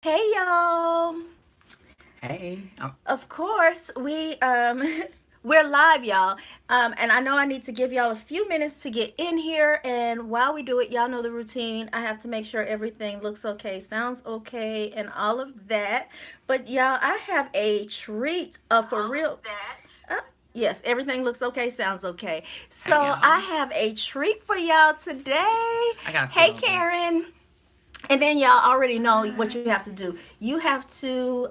Hey y'all. Hey, Of course, we're live, y'all. And I know I need to give y'all a few minutes to get in here, and while we do it, y'all know the routine. I have to make sure everything looks okay, sounds okay, and all of that. But y'all, I have a treat for real. Uh, yes, everything looks okay, sounds okay. hey So, y'all. I have a treat for y'all today. I gotta scoot Hey over. Karen. And then y'all already know what you have to do. You have to,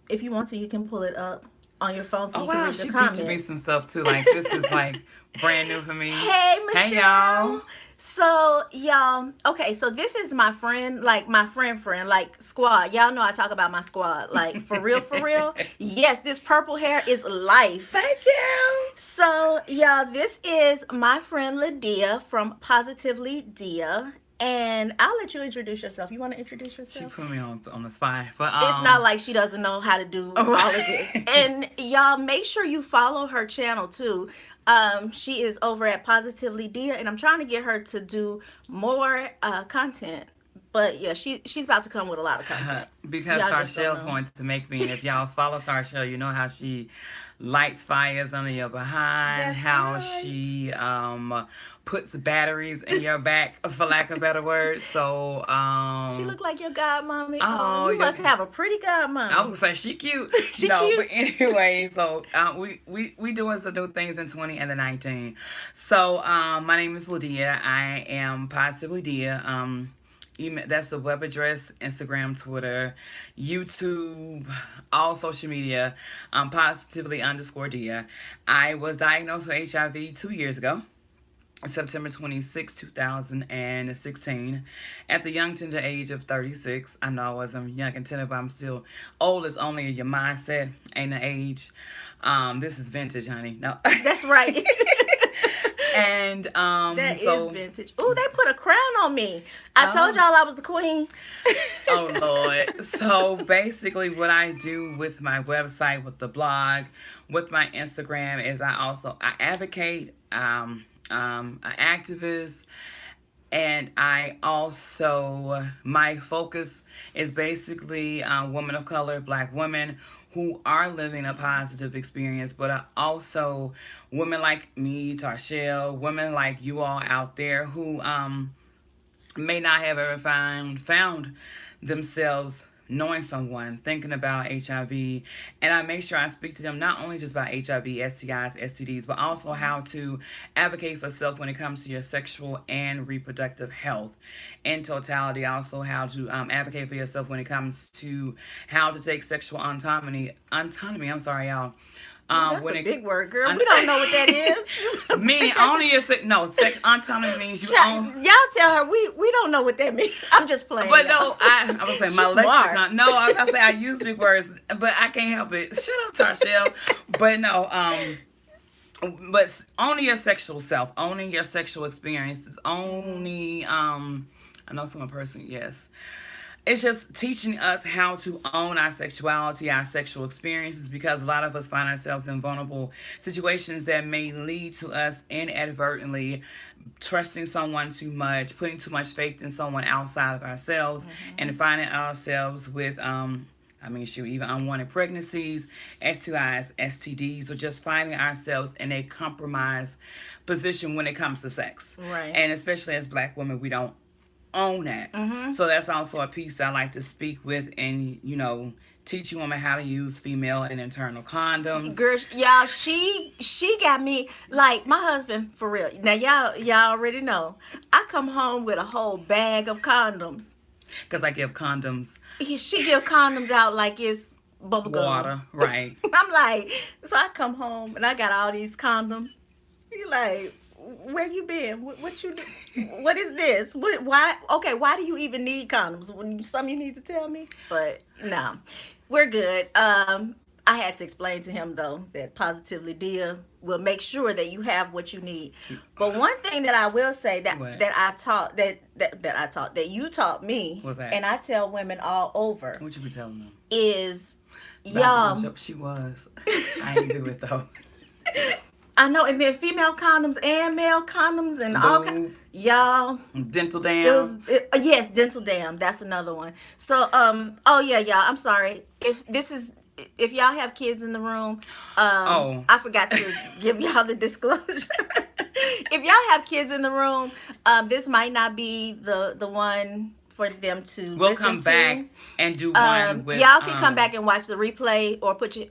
if you want to, you can pull it up on your phone so Oh you can wow, read the she teaching me comments. some stuff too. Like this is like brand new for me. Hey, Hey y'all. Michelle. So, y'all, okay, so this is my friend, like my friend, like squad. Y'all know I talk about my squad, like for real, for real. Yes, this purple hair is life. Thank you. So, y'all, this is my friend LáDeia from positivelyDeia. And I'll let you introduce yourself. You want to introduce She yourself? put me on the spot, but It's not like she doesn't know how to do oh, all of this. And y'all make sure you follow her channel too. She is over at Positively Dia, and I'm trying to get her to do more content. But yeah, she's about to come with a lot of content. because Y'all just don't Tarshel's know. going to make me. And if y'all follow Tarshel, you know how she lights fires under your behind, That's how right. she puts batteries in your back, for lack of better words. So She look like your godmommy. Oh, oh, you you must have a pretty I was godmommy. gonna say she cute, She but cute. anyway, so we doing some new things in 20 and the 19. So my name is LáDeia. I am positively Dia. Email, that's the web address, Instagram, Twitter, YouTube, all social media. Positively underscore Dia. I was diagnosed with HIV 2 years ago. September 26, 2016, at the young tender age of 36. I know I wasn't young and tender, but I'm still old. Is only your mindset, ain't an age. This is vintage, honey. No. That's right. and That is so vintage. Ooh, they put a crown on me. I told oh y'all I was the queen. oh Lord. So basically, what I do with my website, with the blog, with my Instagram is I advocate. An activist, and I also my focus is basically women of color, Black women who are living a positive experience, but also women like me, Tarshell, women like you all out there who may not have ever found themselves knowing someone thinking about HIV, and I make sure I speak to them not only just about HIV, STIs, STDs, but also how to advocate for self when it comes to your sexual and reproductive health in totality. Also, how to advocate for yourself when it comes to how to take sexual autonomy. I'm sorry, y'all. Ooh, that's When a it big word, girl. un- We don't know what that is. You better meaning break that down. only your sex autonomy means you own. Y'all tell her we don't know what that means. I'm just playing, But y'all. no, I was saying my She's smart. lexicon. No, I was gonna say I use big words, but I can't help it. Shut up, Tarshell. But no, but owning your sexual self, owning your sexual experiences, Hmm. only I know someone personally, yes. It's just teaching us how to own our sexuality, our sexual experiences, because a lot of us find ourselves in vulnerable situations that may lead to us inadvertently trusting someone too much, putting too much faith in someone outside of ourselves, and Hmm. finding ourselves with I mean, shoot, even unwanted pregnancies, STIs, STDs, or just finding ourselves in a compromised position when it comes to sex. Right. And especially as Black women, we don't own that. Hmm. So that's also a piece I like to speak with, and teach you women how to use female and internal condoms. Girl, y'all, she got me like my husband for real. Now y'all already know. I come home with a whole bag of condoms. Because I give condoms She give condoms out like it's bubble gum. water, right? I'm like, so I come home and I got all these condoms. You like, where you been? What you do? What is this? What? Why? Okay, why do you even need condoms? Something you need to tell me? But no, we're good. I had to explain to him though that positively Dia will make sure that you have what you need. But one thing that I will say that What? that I taught that I taught that you taught me, What's that? and I tell women all over What you be telling them? is About to come y'all. up. She was. I ain't do it though. I know, and then female condoms and male condoms and all kind. Lube, Y'all, dental it was dam. yes, dental dam. That's another one. So oh yeah, y'all. I'm sorry if this is if y'all have kids in the room. Oh, I forgot to give y'all the disclosure. If y'all have kids in the room, this might not be the one for them to we'll listen come back to. and do one with Y'all can come back and watch the replay or put your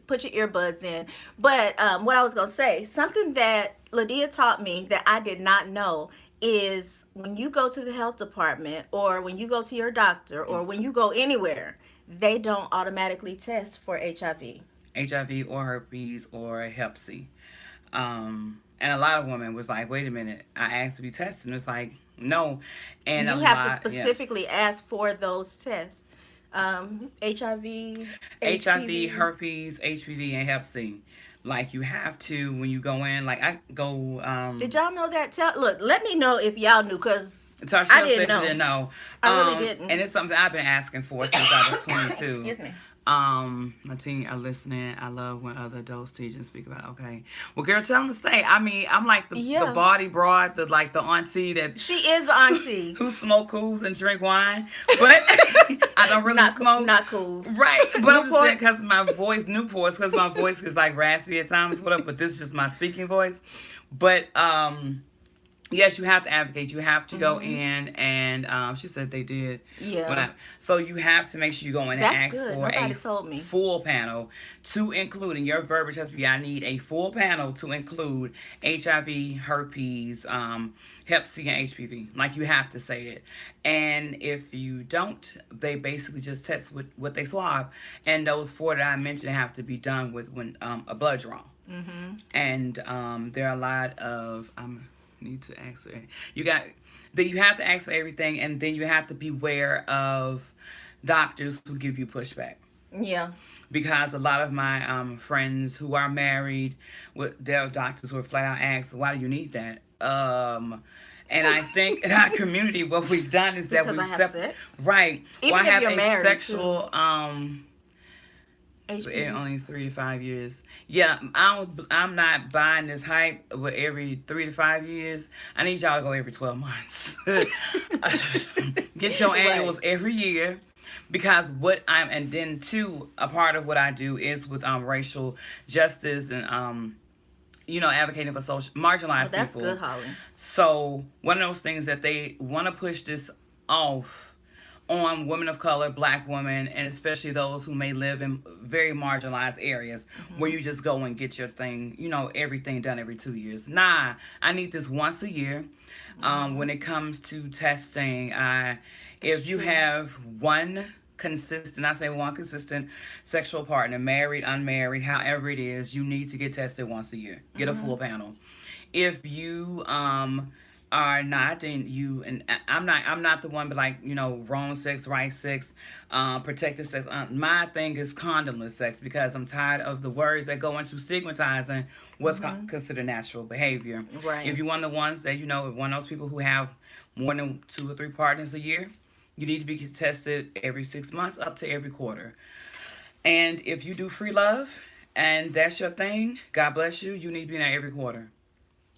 earbuds in. But what I was gonna say, something that LáDeia taught me that I did not know is when you go to the health department or when you go to your doctor or when you go anywhere, they don't automatically test for HIV. HIV or herpes or Hep C. And a lot of women was like, wait a minute, I asked to be tested. And it's like, no. And a You have to lot, yeah. specifically ask for those tests. HIV, HIV, HPV. herpes, HPV, and Hep C. Like you have to when you go in. Like I go. Did y'all know that? Look, let me know if y'all knew, cause I Tarshelle didn't said she know. didn't know. I really didn't. And it's something I've been asking for since I was 22. Excuse me. My teen are listening. I love when other adults teach and speak about. Okay, well, girl, tell them to stay. I mean, I'm like the Yeah, body broad, the like the auntie that she is auntie. who smoke cools and drink wine, but I don't really smoke. Not cool. Right, but I'm just saying Newports. because my voice, Newports, because my voice is like raspy at times, whatever. But this is just my speaking voice. But yes, you have to advocate. You have to go Hmm. in, and she said they did. When Yeah, I so you have to make sure you go in and that's ask good. for a Nobody told me. full panel to include in your verbiage has to be I need a full panel to include HIV, herpes, Hep C, and HPV. Like you have to say it, and if you don't, they basically just test with what they swab, and those four that I mentioned have to be done with when a blood draw, Hmm. and there are a lot of need to ask for you got that you have to ask for everything, and then you have to beware of doctors who give you pushback Yeah. because a lot of my friends who are married with their doctors who are flat out asked why do you need that and I think in our community what we've done is that Because we've I have sex. right well I Even if have you're a married too. sexual in HPV. only 3 to 5 years. Yeah, I'm not buying this hype with every 3 to 5 years. I need y'all to go every 12 months. Get your Right. annuals every year. Because what I'm and then two a part of what I do is with racial justice and advocating for social Oh, marginalized that's good, people. Holly. So one of those things that they want to push this off on women of color, black women, and especially those who may live in very marginalized areas where Hmm. you just go and get your thing, everything done every 2 years. Nah, I need this once a year. When Hmm. it comes to testing, That's if you true. have one consistent, I say one consistent sexual partner, married, unmarried, however it is, you need to get tested once a year. Get a full Hmm. panel. If you are not and you and I'm not the one but like wrong sex right sex protected sex my thing is condomless sex because I'm tired of the words that go into stigmatizing what's Hmm. considered natural behavior. If Right. you're one of the ones that one of those people who have more than 2 or 3 partners a year, you need to be tested every 6 months up to every quarter. And if you do free love and that's your thing, God bless you, you need to be there every quarter.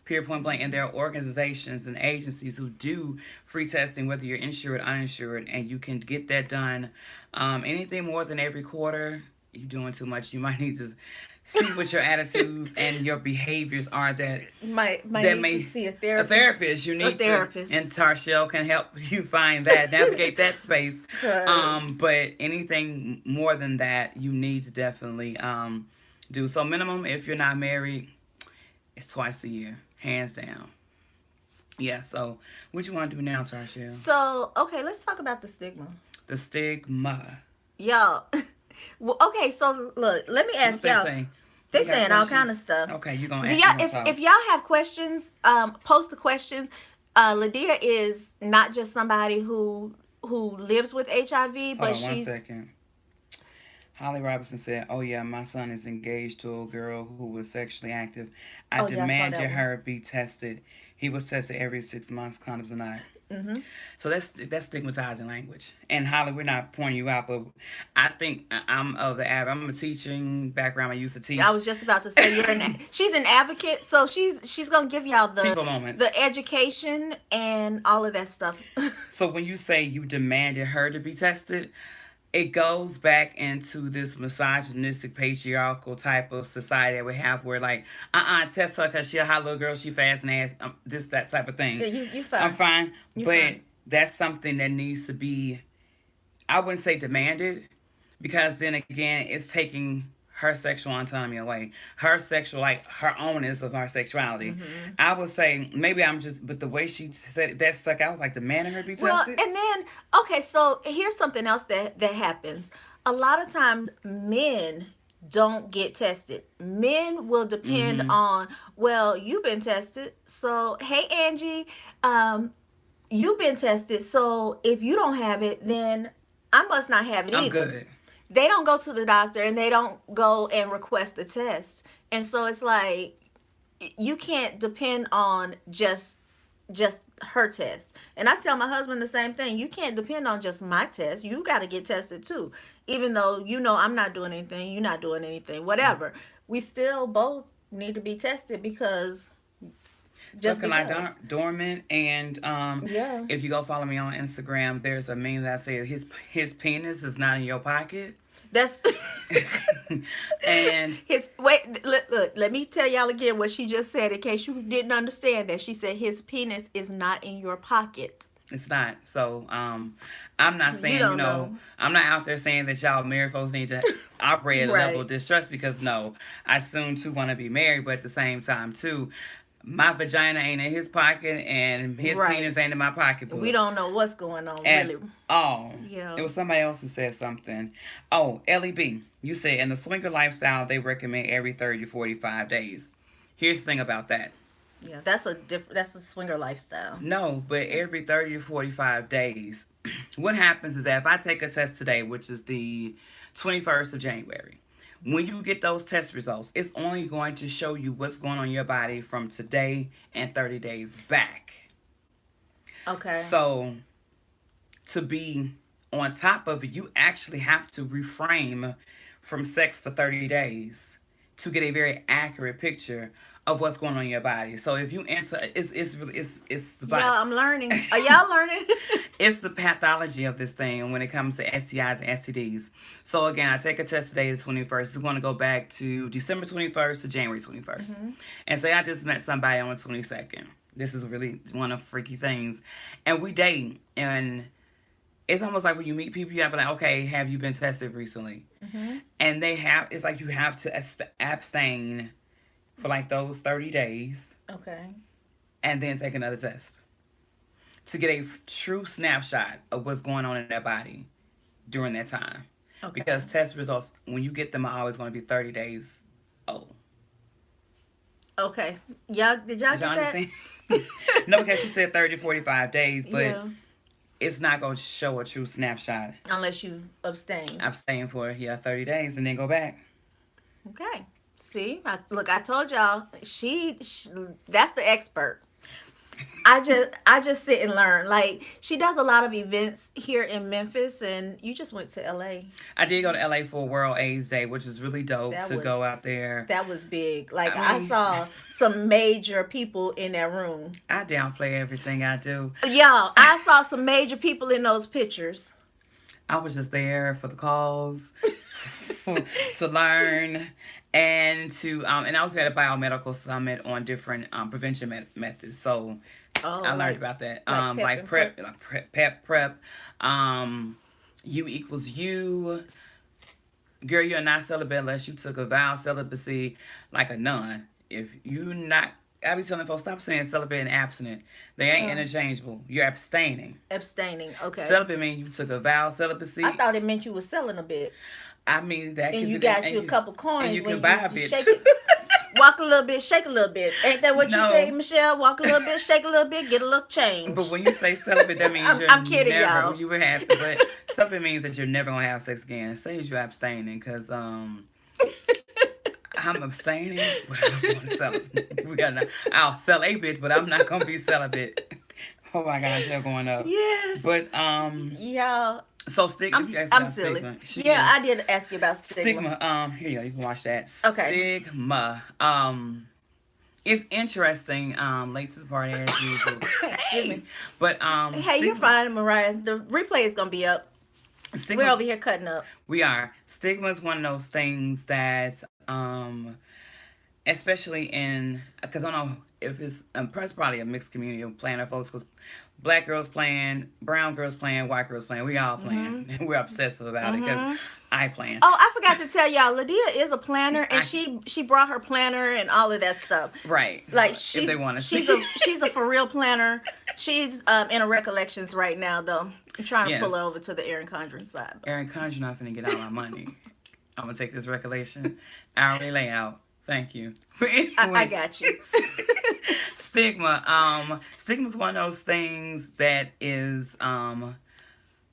Period, point blank. And there are organizations and agencies who do free testing, whether you're insured, uninsured, and you can get that done. Anything more than every quarter, you're doing too much. You might need to see what your attitudes and your behaviors are Might that need to may see a a therapist. therapist you A need to and therapist. Tarshelle can help you find that navigate that space. Cause But anything more than that you need to definitely do so. Minimum if you're not married, it's twice a year, hands down. Yeah, so what you want to do now, Tarshelle? so okay, let's talk about the stigma. The stigma. Y'all. Well, okay, so look, let me What ask they y'all. say? They You got saying all kind of questions? stuff. Okay, you gonna Do you y'all gonna if talk. y'all have questions, post the questions. LáDeia is not just somebody who lives with HIV, Hold but on one she's second. Holly Robinson said, "Oh yeah, my son is engaged to a girl who was sexually active. I oh yeah, I saw demand your that one. her be tested. He was tested every 6 months. Condoms or not. Mm-hmm. So that's stigmatizing language. And Holly, we're not pointing you out, but I think I'm of the I'm a teaching background. I used to I teach was just about to say she's an advocate, so she's gonna give y'all teachable moments. the education and all of that stuff. So when you say you demanded her to be tested, it goes back into this misogynistic patriarchal type of society that we have where like test her because she a hot little girl, she fast and ass, this that type of Yeah, thing. you I'm fine. fine, You but fine. that's something that needs to be, I wouldn't say demanded, because then again it's taking her sexual autonomy away, her sexual, like her owners of her sexuality. Mm-hmm. I would say maybe I'm just, but the way she said it, that stuck. I was like, demanding her to be Well, tested. and then okay, so here's something else that happens. A lot of times men don't get tested. Men will depend Mm-hmm. on, well, you've been tested. So, hey Angie, um you've been tested. So, if you don't have it, then I must not have it I'm either. good. They don't go to the doctor and they don't go and request the test. And so it's like you can't depend on just her test. And I tell my husband the same thing. You can't depend on just my test. You got to get tested too. Even though I'm not doing anything, you're not doing anything, whatever. We still both need to be tested because just Sucking like because. dormant. And Yeah. if you go follow me on Instagram, there's a meme that says his penis is not in your pocket. That's And his wait look, let me tell y'all again what she just said in case you didn't understand that. She said his penis is not in your pocket. it's not. So I'm not So you saying, don't know. I'm not out there saying that y'all married folks need to operate at a level of Right. distrust, because no, I soon too want to be married, but at the same time too, my vagina ain't in his pocket and his Right. penis ain't in my We pocketbook don't know what's going on at really. all. Yeah. It was somebody else who said something. Oh, LEB, you said in the swinger lifestyle, they recommend every 30 to 45 days. Here's the thing about that. Yeah, that's a different. That's a swinger lifestyle. No, but That's every 30 to 45 days, what happens is that if I take a test today, which is the 21st of January, when you get those test results, it's only going to show you what's going on in your body from today and 30 days back. okay. So to be on top of it, you actually have to refrain from sex for 30 days to get a very accurate picture of what's going on in your body. So if you answer, it's really it's the body. Yeah, I'm learning. Are y'all learning? It's the pathology of this thing when it comes to STIs and STDs. So again, I take a test today, the 21st. It's going to go back to December 21st to January 21st. Hmm. And say I just met somebody on the 22nd. This is really one of the freaky things. And we date. And it's almost like when you meet people, you have to be like, okay, have you been tested recently? Hmm. And it's like you have to abstain for like those 30 days Okay. and then take another test to get a true snapshot of what's going on in their body during that time. Okay. Because test results, when you get them, are always going to be 30 days old. Okay. Y'all, did y'all Did y'all get that? understand? No, because she said 30 to 45 days, but Yeah. it's not going to show a true snapshot. Unless you abstain. I'm staying for, 30 days and then go back. Okay. See, look, I told y'all. She, that's the expert. I just sit and learn. Like she does a lot of events here in Memphis, and you just went to LA. I did go to LA for World AIDS Day, which is really dope That to was go out there. that was big. Like I I mean, saw some major people in that room. I downplay everything I do. Y'all, I saw some major people in those pictures. I was just there for the cause, to learn, and and I was at a biomedical summit on different prevention methods. So Oh, I learned about that, like pep like and prep. prep, um, U equals U. Girl, you're not celibate unless you took a vow of celibacy like a nun. If you not, I be telling folks, stop saying celibate and abstinent. They ain't Uh, interchangeable. You're abstaining. abstaining. Okay. Celibate means you took a vow of I celibacy. thought it meant you were selling a bit, I mean, that and could you be that, got you a couple and coins you can when buy a you bit shake too. it. Walk a little bit, shake a little bit. Ain't that what you say, No, Michelle? Walk a little bit, shake a little bit, get a little but change. when you say celibate, that means I'm kidding, y'all. you were happy. But celibate means that you're never gonna have sex again. Say as you're abstaining, because I'm abstaining, but I don't want to sell it. We got I'll sell a bit, but I'm not gonna be celibate. Oh my gosh, they're going up. Yes. But Yeah. so stigma. You asked I'm about silly. stigma. She Yeah, is I did ask you about stigma. stigma. Here you go. You can watch that. Okay. Stigma. It's interesting. Late to the party as usual. Excuse me. Hey, but Hey, you're stigma. fine, Mariah. The replay is gonna be up. We're Stigma's. over here cutting up. We are. Stigma is one of those things that especially in because I don't know if it's probably a mixed community of planner folks because black girls playing, brown girls playing, white girls playing, we all playing, Mhm. and we're obsessive about it because Mhm. I plan. Oh, I forgot to tell y'all, LáDeia is a planner, and I she brought her planner and all of that stuff. right Like if they she's want to she's see. a she's a for real planner. She's in her recollections right now though. I'm trying to pull her Yes, over to the Erin Conjuring side. But Aaron Conjure not finna get all my money. I'm gonna take this recollection hourly layout. Thank you. But I anyway, got you. stigma. Stigma's one of those things that is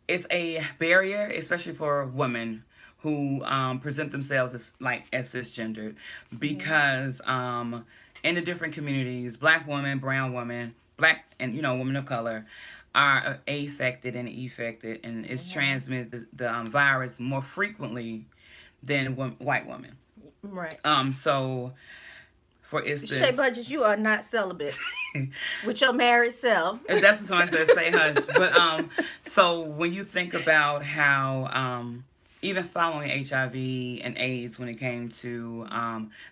it's a barrier, especially for women who present themselves as cisgendered, Mhm. because in the different communities, black women, brown women, black and women of color are affected and effected, and it's Mhm. transmitted the virus more frequently than white women. Right. So for Shay instance, Budget, you are not celibate with your married self. that's what somebody says, say hush. But so when you think about how even following HIV and AIDS when it came to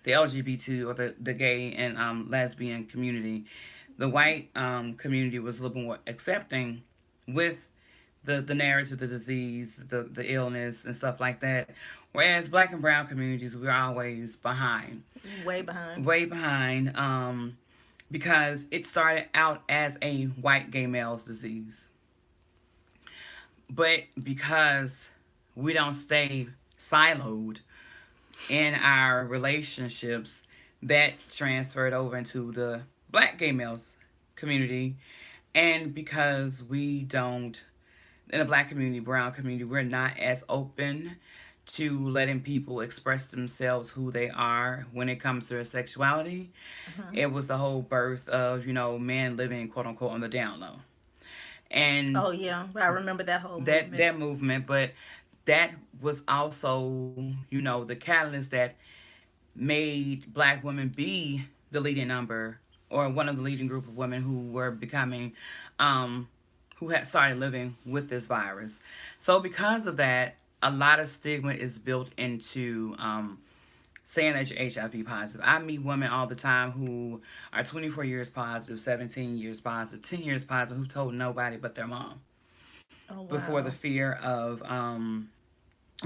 the LGBT or the gay and lesbian community, the white community was a little more accepting with the narrative, the disease, the illness and stuff like that. Whereas black and brown communities, we're always behind, Way behind. way behind. Because it started out as a white gay male's disease. But because we don't stay siloed in our relationships, that transferred over into the black gay males community. And because we don't, in the black community, brown community, we're not as open to letting people express themselves who they are when it comes to their sexuality. Uh-huh. It was the whole birth of men living quote unquote on the down low, and Oh yeah, I remember that whole that movement. that movement. But that was also the catalyst that made black women be the leading number or one of the leading group of women who were becoming who had started living with this virus. So because of that, a lot of stigma is built into saying that you're HIV positive. I meet women all the time who are 24 years positive, 17 years positive, 10 years positive, who told nobody but their mom Oh before the wow. fear of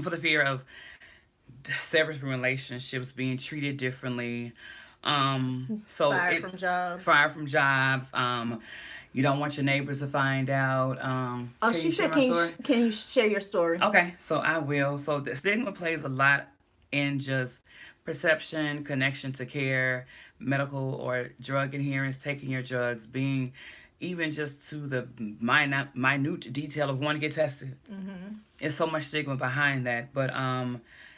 for the fear of severed from relationships, being treated differently. So Fired it's from jobs. fired from jobs. You don't want your neighbors to find out. Oh, Can she you share said, my story? can you share your story? Okay, so I will. So the stigma plays a lot in just perception, connection to care, medical or drug adherence, taking your drugs, being even just to the minute detail of wanting to get tested. Mm-hmm. There's so much stigma behind that, but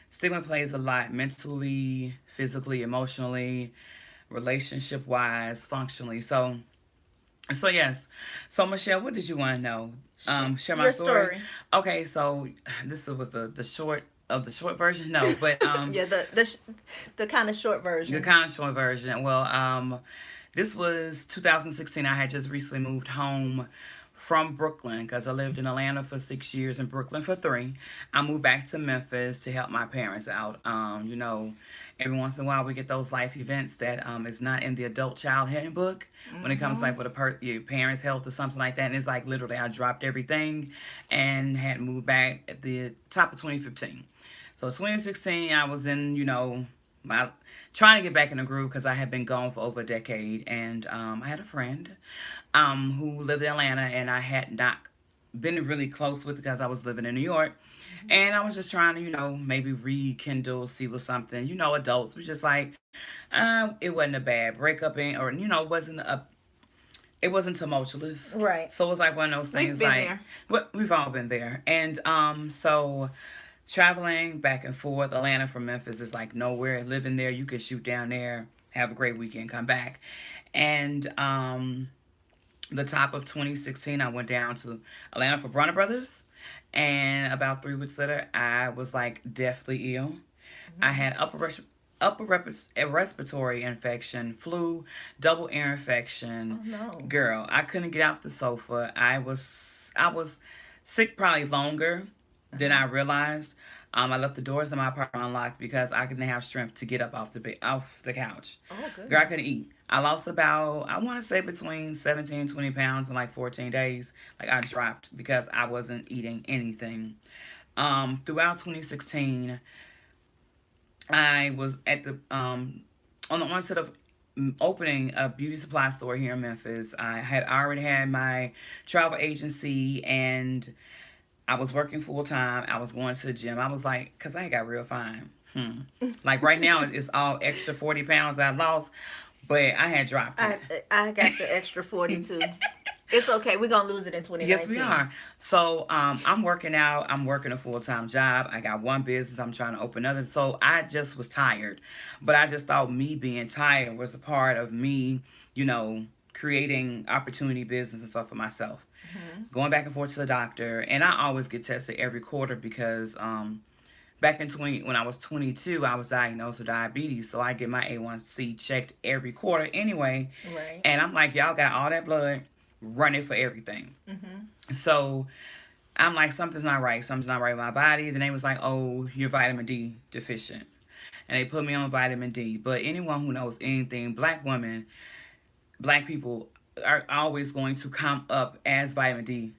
stigma plays a lot mentally, physically, emotionally, relationship wise, functionally. So yes. So Michelle, what did you want to know? Share my Your story. story. Okay, so this was the short of the short version. No, but Yeah, the kind of short the version. kind of short version. Well, this was 2016. I had just recently moved home from Brooklyn because I lived in Atlanta for 6 years and Brooklyn for three. I moved back to Memphis to help my parents out. Every once in a while we get those life events that is not in the adult child handbook when it comes Mm-hmm. like with your parents' health or something like that. And it's like literally I dropped everything and had moved back at the top of 2015. So 2016, I was in, my trying to get back in the groove because I had been gone for over a decade, and I had a friend who lived in Atlanta, and I had not been really close with because I was living in New York, and I was just trying to, maybe rekindle, see what something, adults was just like, it wasn't a bad breakup, or it wasn't tumultuous. Right. So it was like one of those We've things been like, there. well, we've all been there, and so traveling back and forth, Atlanta from Memphis is like nowhere. Living there, you could shoot down there, have a great weekend, come back. And The top of 2016, I went down to Atlanta for Bronner Brothers. And about 3 weeks later, I was like deathly ill. I Mhm. had respiratory infection, flu, double ear infection. Oh no. Girl, I couldn't get off the sofa. I was sick probably longer than Uh-huh. I realized. I left the doors of my apartment unlocked because I didn't have strength to get up off the couch. Oh Girl, I goodness. couldn't eat. I lost about, I want to say, between 17 and 20 pounds in like 14 days. Like I dropped because I wasn't eating anything. Throughout 2016, I was at the on the onset of opening a beauty supply store here in Memphis. I had already had my travel agency and I was working full time. I was going to the gym. I was like, because I got real fine. Like right now, it's all extra 40 pounds I lost, but I had dropped it. I I got the extra 42. It's okay. We're gonna lose it in Yes, we 2019. are. So I'm working out. I'm working a full time job. I got one business. I'm trying to open another. So I just was tired, but I just thought me being tired was a part of me, you know, creating opportunity business and stuff for myself. Hmm. Going back and forth to the doctor, and I always get tested every quarter because back in 20 when I was 22, I was diagnosed with diabetes. So I get my A1C checked every quarter anyway, Right. and I'm like, y'all got all that blood running for everything. Hmm. So I'm like, something's not right. Something's not right with my body. Then they was like, oh, you're vitamin D deficient. And they put me on vitamin D. But anyone who knows anything, black women, black people are always going to come up as vitamin D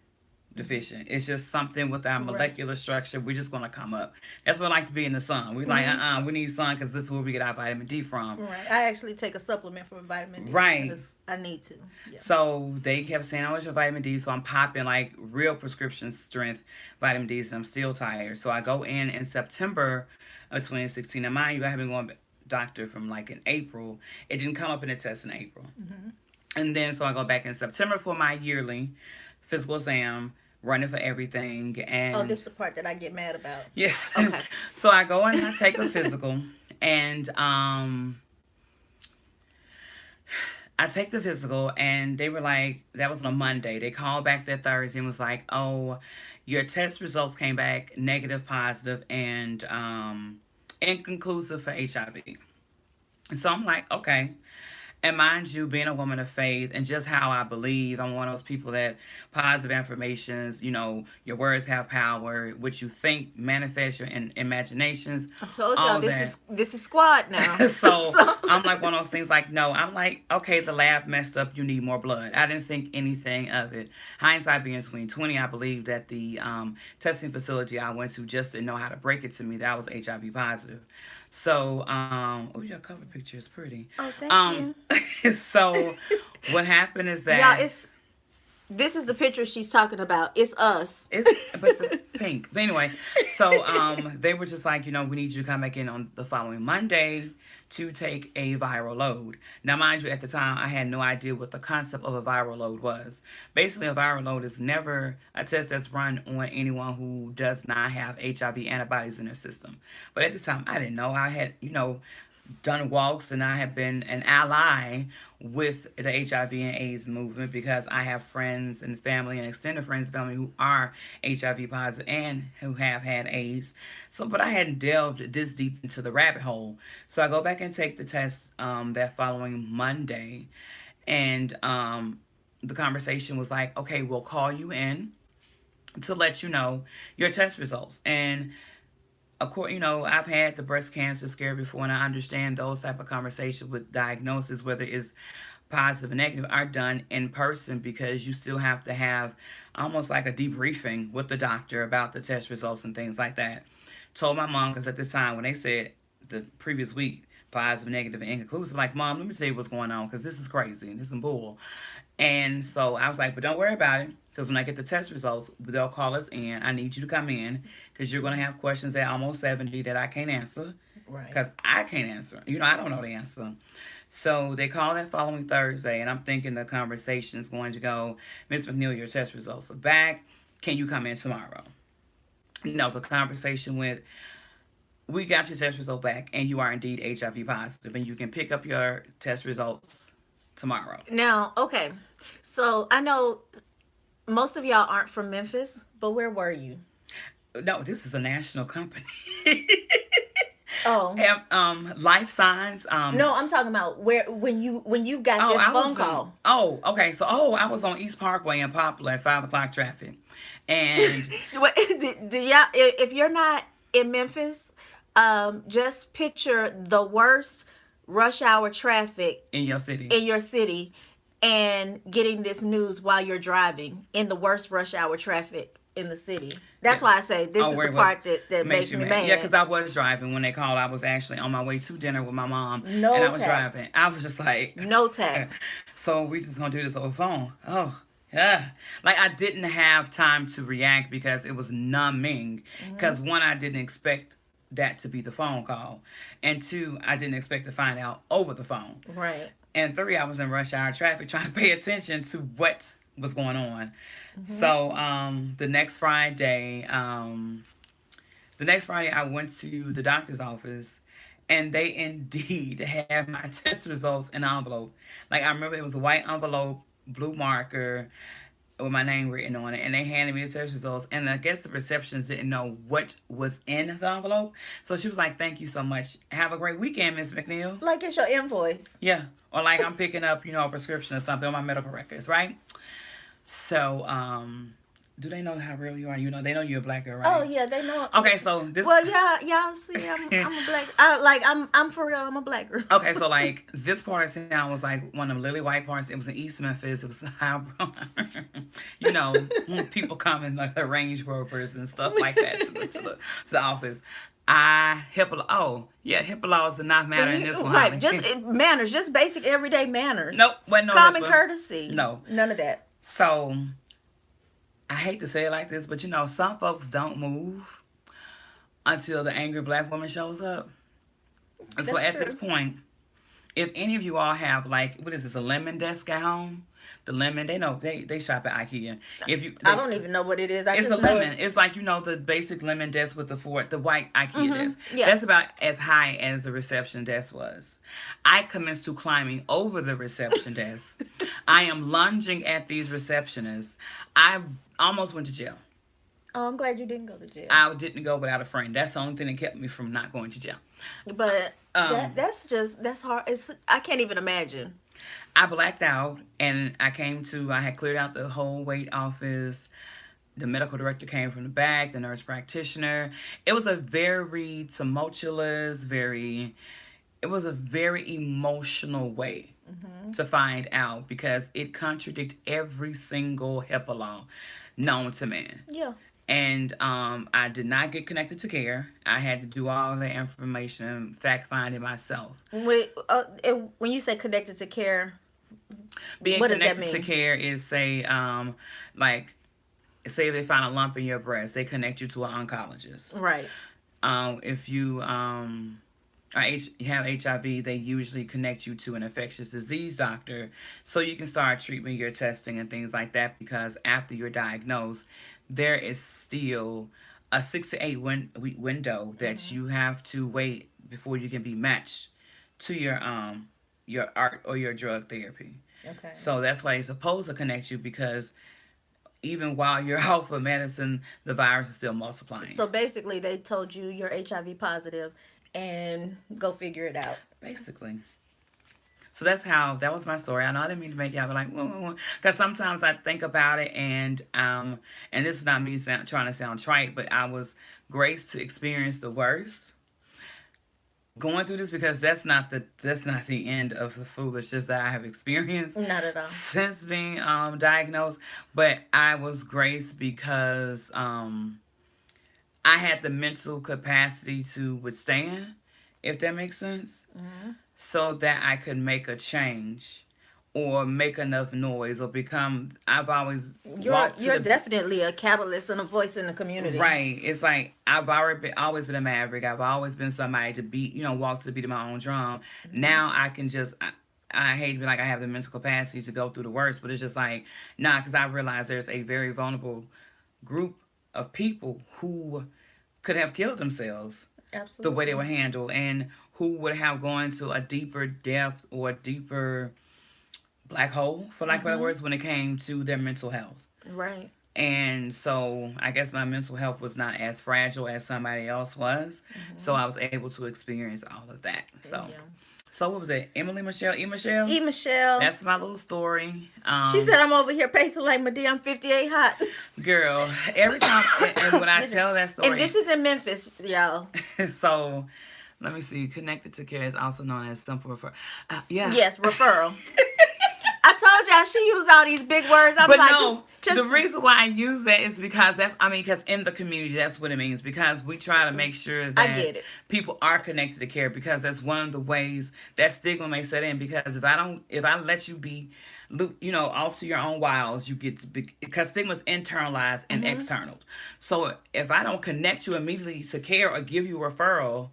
deficient. It's just something with our Right. molecular structure. We're just going to come up. That's what I like to be in the sun. We like, Hmm. we need sun because this is where we get our vitamin D from. Right. I actually take a supplement for vitamin D Right. because I need to. Yeah. So they kept saying, "Oh, it's your vitamin D." So I'm popping like real prescription strength vitamin D. So I'm still tired. So I go in September of 2016. Now, mind you, I have been going doctor from like in April. It didn't come up in the test in April, Hmm. and then so I go back in September for my yearly physical exam, running for everything, Oh, and this is the part that I get mad about. yes. Okay. So I go in and I take a physical, and I take the physical, and they were like, that was on a Monday. They called back that Thursday and was like, oh, your test results came back negative, positive, and inconclusive for HIV. So I'm like, okay. And mind you, being a woman of faith and just how I believe, I'm one of those people that positive affirmations, your words have power, what you think manifest your imaginations, I told y'all all this that. is this is squad now. So So I'm like one of those things like, no, I'm like, okay, the lab messed up, you need more blood. I didn't think anything of it. Hindsight being 2020, I believe that the testing facility I went to just didn't know how to break it to me that I was HIV positive. So, oh, your cover picture is pretty. oh, thank Um, you. so what happened is Y'all, that it's this is the picture she's talking about. It's us. it's but the pink. But anyway, so they were just like, we need you to come back in on the following Monday to take a viral load. Now, mind you, at the time I had no idea what the concept of a viral load was. Basically, a viral load is never a test that's run on anyone who does not have HIV antibodies in their system. But at the time I didn't know. I had, done walks and I have been an ally with the HIV and AIDS movement because I have friends and family and extended friends and family who are HIV positive and who have had AIDS. So, but I hadn't delved this deep into the rabbit hole. So I go back and take the test that following Monday, and the conversation was like, okay, we'll call you in to let you know your test results. And of course, I've had the breast cancer scare before, and I understand those type of conversations with diagnosis, whether it's positive or negative, are done in person because you still have to have almost like a debriefing with the doctor about the test results and things like that. Told my mom because at this time when they said the previous week positive, negative, and inconclusive, like, Mom, let me tell you what's going on because this is crazy. This is some bull. And so I was like, but don't worry about it. Because when I get the test results, they'll call us in. I need you to come in because you're going to have questions at almost 70 that I can't answer Right. because I can't answer. I don't know the answer. So they call that following Thursday, and I'm thinking the conversation is going to go, Miss McNeil, your test results are back. Can you come in tomorrow? No, the conversation went, we got your test result back, and you are indeed HIV positive, and you can pick up your test results tomorrow. Now, okay. So I know most of y'all aren't from Memphis, but where were you? No, this is a national company. Oh, Life Signs. no, I'm talking about where when you got Oh, this I phone was in. call. Oh, okay. So, I was on East Parkway in Poplar at 5 o'clock traffic, and Do y'all, if you're not in Memphis, just picture the worst rush hour traffic in your city. in your city and getting this news while you're driving in the worst rush hour traffic in the city. That's Yeah. why I say this Oh, is where the it was part that makes makes you me mad. Yeah, mad. because I was driving when they called. I was actually on my way to dinner with my mom, and No I was tact. driving. I was just like, No tact. so we just gonna do this over the phone. Oh, yeah. Like I didn't have time to react because it was numbing. Hmm. Because one, I didn't expect that to be the phone call, and two, I didn't expect to find out over the phone, Right. and three, I was in rush hour traffic trying to pay attention to what was going on. Hmm. So the next Friday, I went to the doctor's office, and they indeed had my test results in an envelope. Like I remember, it was a white envelope, blue marker, with my name written on it, and they handed me the test results. And I guess the receptionist didn't know what was in the envelope, so she was like, "Thank you so much. Have a great weekend, Miss McNeil." Like it's your invoice. Yeah, or like I'm picking up, a prescription or something on my medical records, right? So, do they know how real you are? They know you're a black girl, Oh right? yeah, they know. Okay, so this. Well, yeah, y'all see, I'm a black. I'm for real. I'm a black girl. Okay, so like this part of town was like one of them lily white parts. It was in East Memphis. It was high, you know, people come in like the Range Rovers and stuff like that to the office. HIPAA laws do not matter in this one, Right, Holly. just manners, just basic everyday manners, Nope, wasn't no common HIPAA. courtesy, No. none of that. So I hate to say it like this, but some folks don't move until the angry black woman shows up. And so That's at this true. point, if any of you all have like what is this, a lemon desk at home? The lemon, they know they shop at IKEA. If you I they don't even know what it is. I It's a just know lemon. it's. It's like the basic lemon desk with the white IKEA desk. Yeah. That's about as high as the reception desk was. I commenced to climbing over the reception desk. I am lunging at these receptionists. I almost went to jail. Oh, I'm glad you didn't go to jail. I didn't go without a friend. That's the only thing that kept me from not going to jail. But Um, that's hard. It's I can't even imagine. I blacked out, and I had cleared out the whole wait office. The medical director came from the back, the nurse practitioner. It was a very tumultuous, it was a very emotional way Hmm. to find out because it contradicted every single HIPAA law known to man. Yeah. And I did not get connected to care. I had to do all the information, fact finding myself. When you say connected to care, Being what does that connected to mean? care is like say if they find a lump in your breast, they connect you to an oncologist. Right. If you you have HIV, they usually connect you to an infectious disease doctor so you can start treatment, your testing, and things like that. Because after you're diagnosed, there is still a 6 to 8 week window that Hmm. you have to wait before you can be matched to your art or your drug therapy. Okay. So that's why they're supposed to connect you because even while you're off of medicine, the virus is still multiplying. So basically, they told you you're HIV positive, and go figure it out. Basically. So that was my story. I know I didn't mean to make y'all be like, because sometimes I think about it, and this is not me trying to sound trite, but I was graced to experience the worst going through this because that's not the end of the foolishness that I have experienced Not at all. since being diagnosed. But I was graced because I had the mental capacity to withstand, if that makes sense, Hmm. so that I could make a change or make enough noise or become. I've always You're walked to you're the definitely a catalyst and a voice in the community. right. It's like always been a maverick. I've always been somebody to beat, walk to the beat of my own drum. Hmm. Now I can just. I hate to be like I have the mental capacity to go through the worst, but it's just like nah, because I realize there's a very vulnerable group of people who could have killed themselves the way they Absolutely. were handled and who would have gone to a deeper depth or a deeper black hole, for lack of better Mhm. words, when it came to their mental health. Right. And so I guess my mental health was not as fragile as somebody else was. So Mhm. I was able to experience all of that. Yeah. So what was it? Emily Michelle? E. Michelle? E. Michelle. That's my little story. She said I'm over here pacing like Medea. I'm 58 hot. Girl, every time, and when I Excuse me. tell that And story, this is in Memphis, y'all. so let me see. Connected to care is also known as simple refer. Yeah. Yes, referral. I told y'all she used all these big words. I'm But like, no, the just. reason why I use that is because because in the community, that's what it means. Because we try to make sure I that get it. people are connected to care, because that's one of the ways that stigma may set in. Because if I let you be, off to your own wiles, you get to be, because stigma is internalized and Mhm. external. So if I don't connect you immediately to care or give you a referral,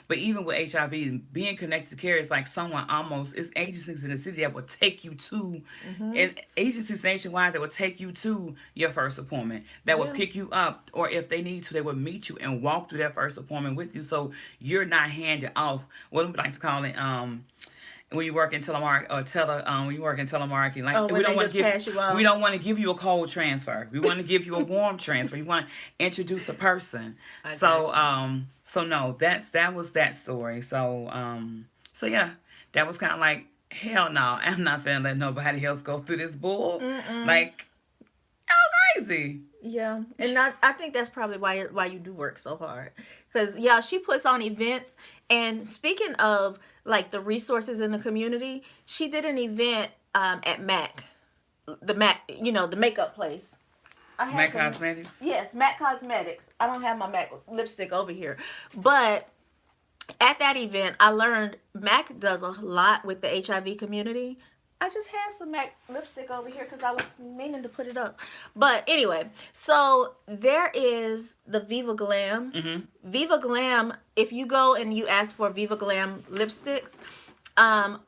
but even with HIV, being connected to care is like someone almost, it's agencies in the city that will take you to, Mhm. and agencies nationwide that will take you to your first appointment, that will Yeah. pick you up, or if they need to, they will meet you and walk through that first appointment with you. So you're not handed off, what we like to call it, when you work in telemark or when you work in telemarketing, like Oh, when they just pass you we off. don't want to give you a cold transfer. We want to give you a warm transfer. You want to introduce a person. I So got you. so no, that was that story. So yeah, that was kind of like, hell no, I'm not finna let nobody else go through this bull. Mm-mm. Like, how crazy. Yeah, and I think that's probably why you do work so hard. Cause yeah, she puts on events. And speaking of like the resources in the community, she did an event at Mac, the Mac, the makeup place. I have Mac some. Cosmetics. Yes, Mac Cosmetics. I don't have my Mac lipstick over here, but at that event, I learned Mac does a lot with the HIV community. I just had some Mac lipstick over here because I was meaning to put it up. But anyway, so there is the Viva Glam. Mm-hmm. Viva Glam, if you go and you ask for Viva Glam lipsticks,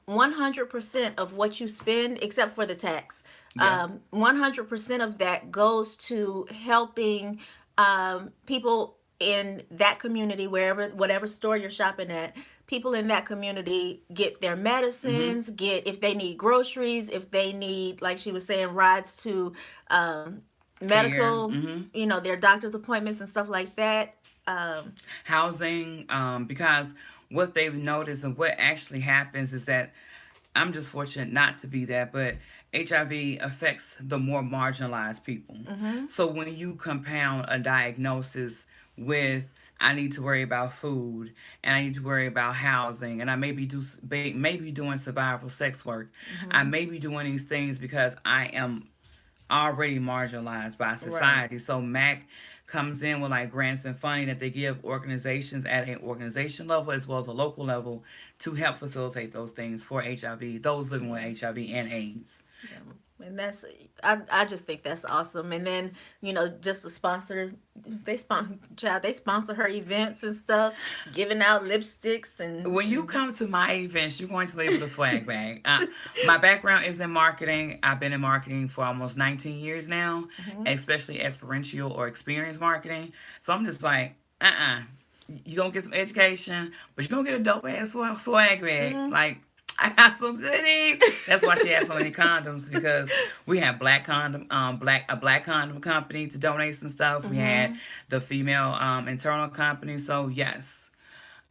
100% of what you spend, except for the tax, Yeah. 100% of that goes to helping people in that community, wherever, whatever store you're shopping at. People in that community get their Mm-hmm. medicines, get if they need groceries, if they need, like she was saying, rides to Care. medical, Mm-hmm. their doctor's appointments and stuff like that. Um, Housing, because what they've noticed and what actually happens is that I'm just fortunate not to be that, but HIV affects the more marginalized people. mhm. So when you compound a diagnosis with, I need to worry about food and I need to worry about housing, and I maybe doing survival sex work. I Mhm. may be doing these things because I am already marginalized by Right. society. So MAC comes in with like grants and funding that they give organizations at an organization level as well as a local level to help facilitate those things for HIV, those living with Yeah. HIV and AIDS. Yeah. And that's I just think that's awesome. And then, just to sponsor, they sponsor her events and stuff, giving out lipsticks When you and come to my events, you're going to leave with a swag bag. My background is in marketing. I've been in marketing for almost 19 years now, mhm. especially experiential or experience marketing. So I'm just like, you're going to get some education, but you're going to get a dope ass swag bag. Mm. Like, I got some goodies. That's why she has so many condoms, because we have a black condom company to donate some stuff. We had Mhm. the female internal company. So yes,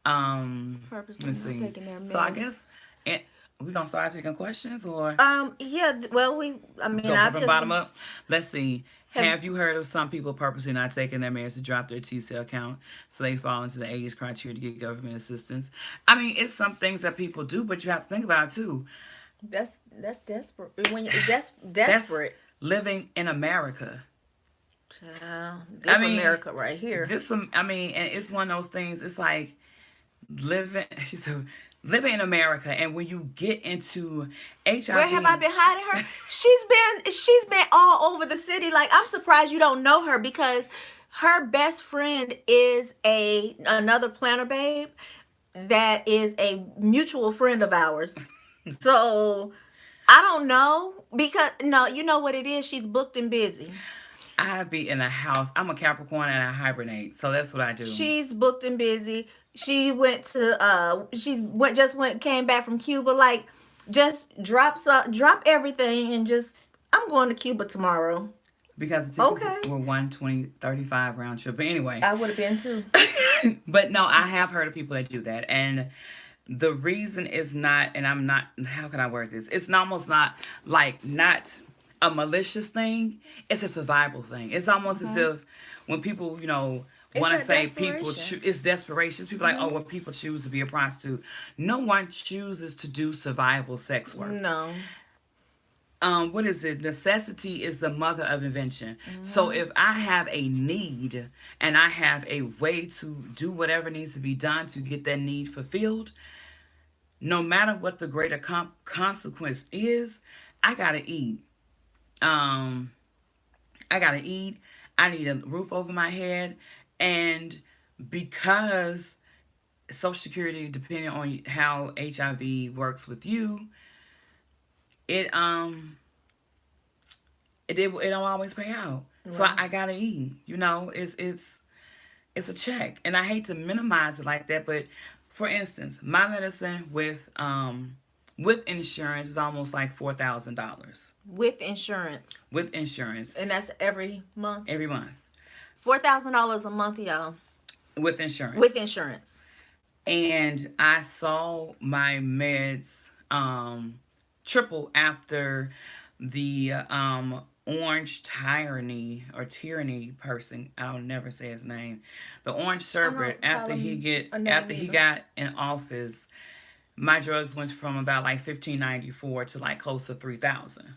let me Purposely not see. taking their So I meds. guess it, we gonna start taking questions or Yeah, well, I mean, go I've from just bottom been up. Let's see. have. Have you heard of some people purposely not taking their meds to drop their T cell count so they fall into the age criteria to get government assistance? I mean, it's some things that people do, but you have to think about it too. That's desperate. When you, that's That's desperate. living in America. Child, I this mean, America right here. this some. I mean, and it's one of those things. It's like living. She said, living in America, and when you get into Where have I HIV, been hiding her? She's been all over the city. Like, I'm surprised you don't know her because her best friend is a another planner babe that is a mutual friend of ours. So I don't know because no, you know what it is. She's booked and busy. I be in a house. I'm a Capricorn and I hibernate, so that's what I do. She's booked and busy. She went to came back from Cuba. Like, Just drop everything and just, I'm going to Cuba tomorrow. because the tickets Okay. were 120.35 round trip. But anyway, I would have been too. but no, I have heard of people that do that, and the reason is not, and I'm not. How can I word this? It's almost not like not a malicious thing. It's a survival thing. It's almost as Hmm. if when people, It's want to that say people desperation. it's desperation. It's people like, oh, Hmm. well, people choose to be a prostitute. No one chooses to do survival sex work. No. What is it? Necessity is the mother of invention. So Hmm. if I have a need and I have a way to do whatever needs to be done to get that need fulfilled, no matter what the greater consequence is, I gotta eat. Um, I gotta eat. I need a roof over my head, and because Social Security, depending on how HIV works with you, it it don't always pay out. So I, Right. I gotta eat. It's a check, and I hate to minimize it like that, but for instance, my medicine with insurance is almost like $4,000 With insurance. with insurance And that's every month. every month $4,000 a month, y'all. with With insurance. insurance. And I saw my meds triple after the orange tyranny person. I'll never say his name. The orange I sherbet don't call him a name after he either. got in office, my drugs went from about like 1594 to like close to 3,000.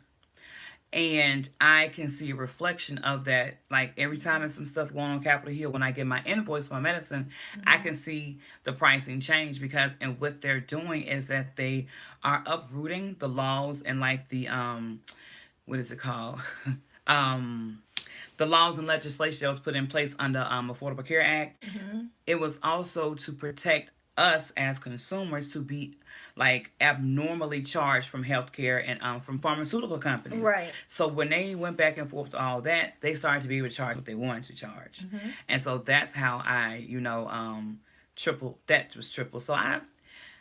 And I can see a reflection of that. Like every time there's some stuff going on Capitol Hill, when I get my invoice for my medicine, I Hmm. can see the pricing change because, and what they're doing is that they are uprooting the laws and like the what is it called? um, the laws and legislation that was put in place under Affordable Care Act. Hmm. It was also to protect us as consumers to be like abnormally charged from healthcare and from pharmaceutical companies. Right. So when they went back and forth to all that, they started to be able to charge what they wanted to charge, Hmm. and so that's how I, triple that was triple. So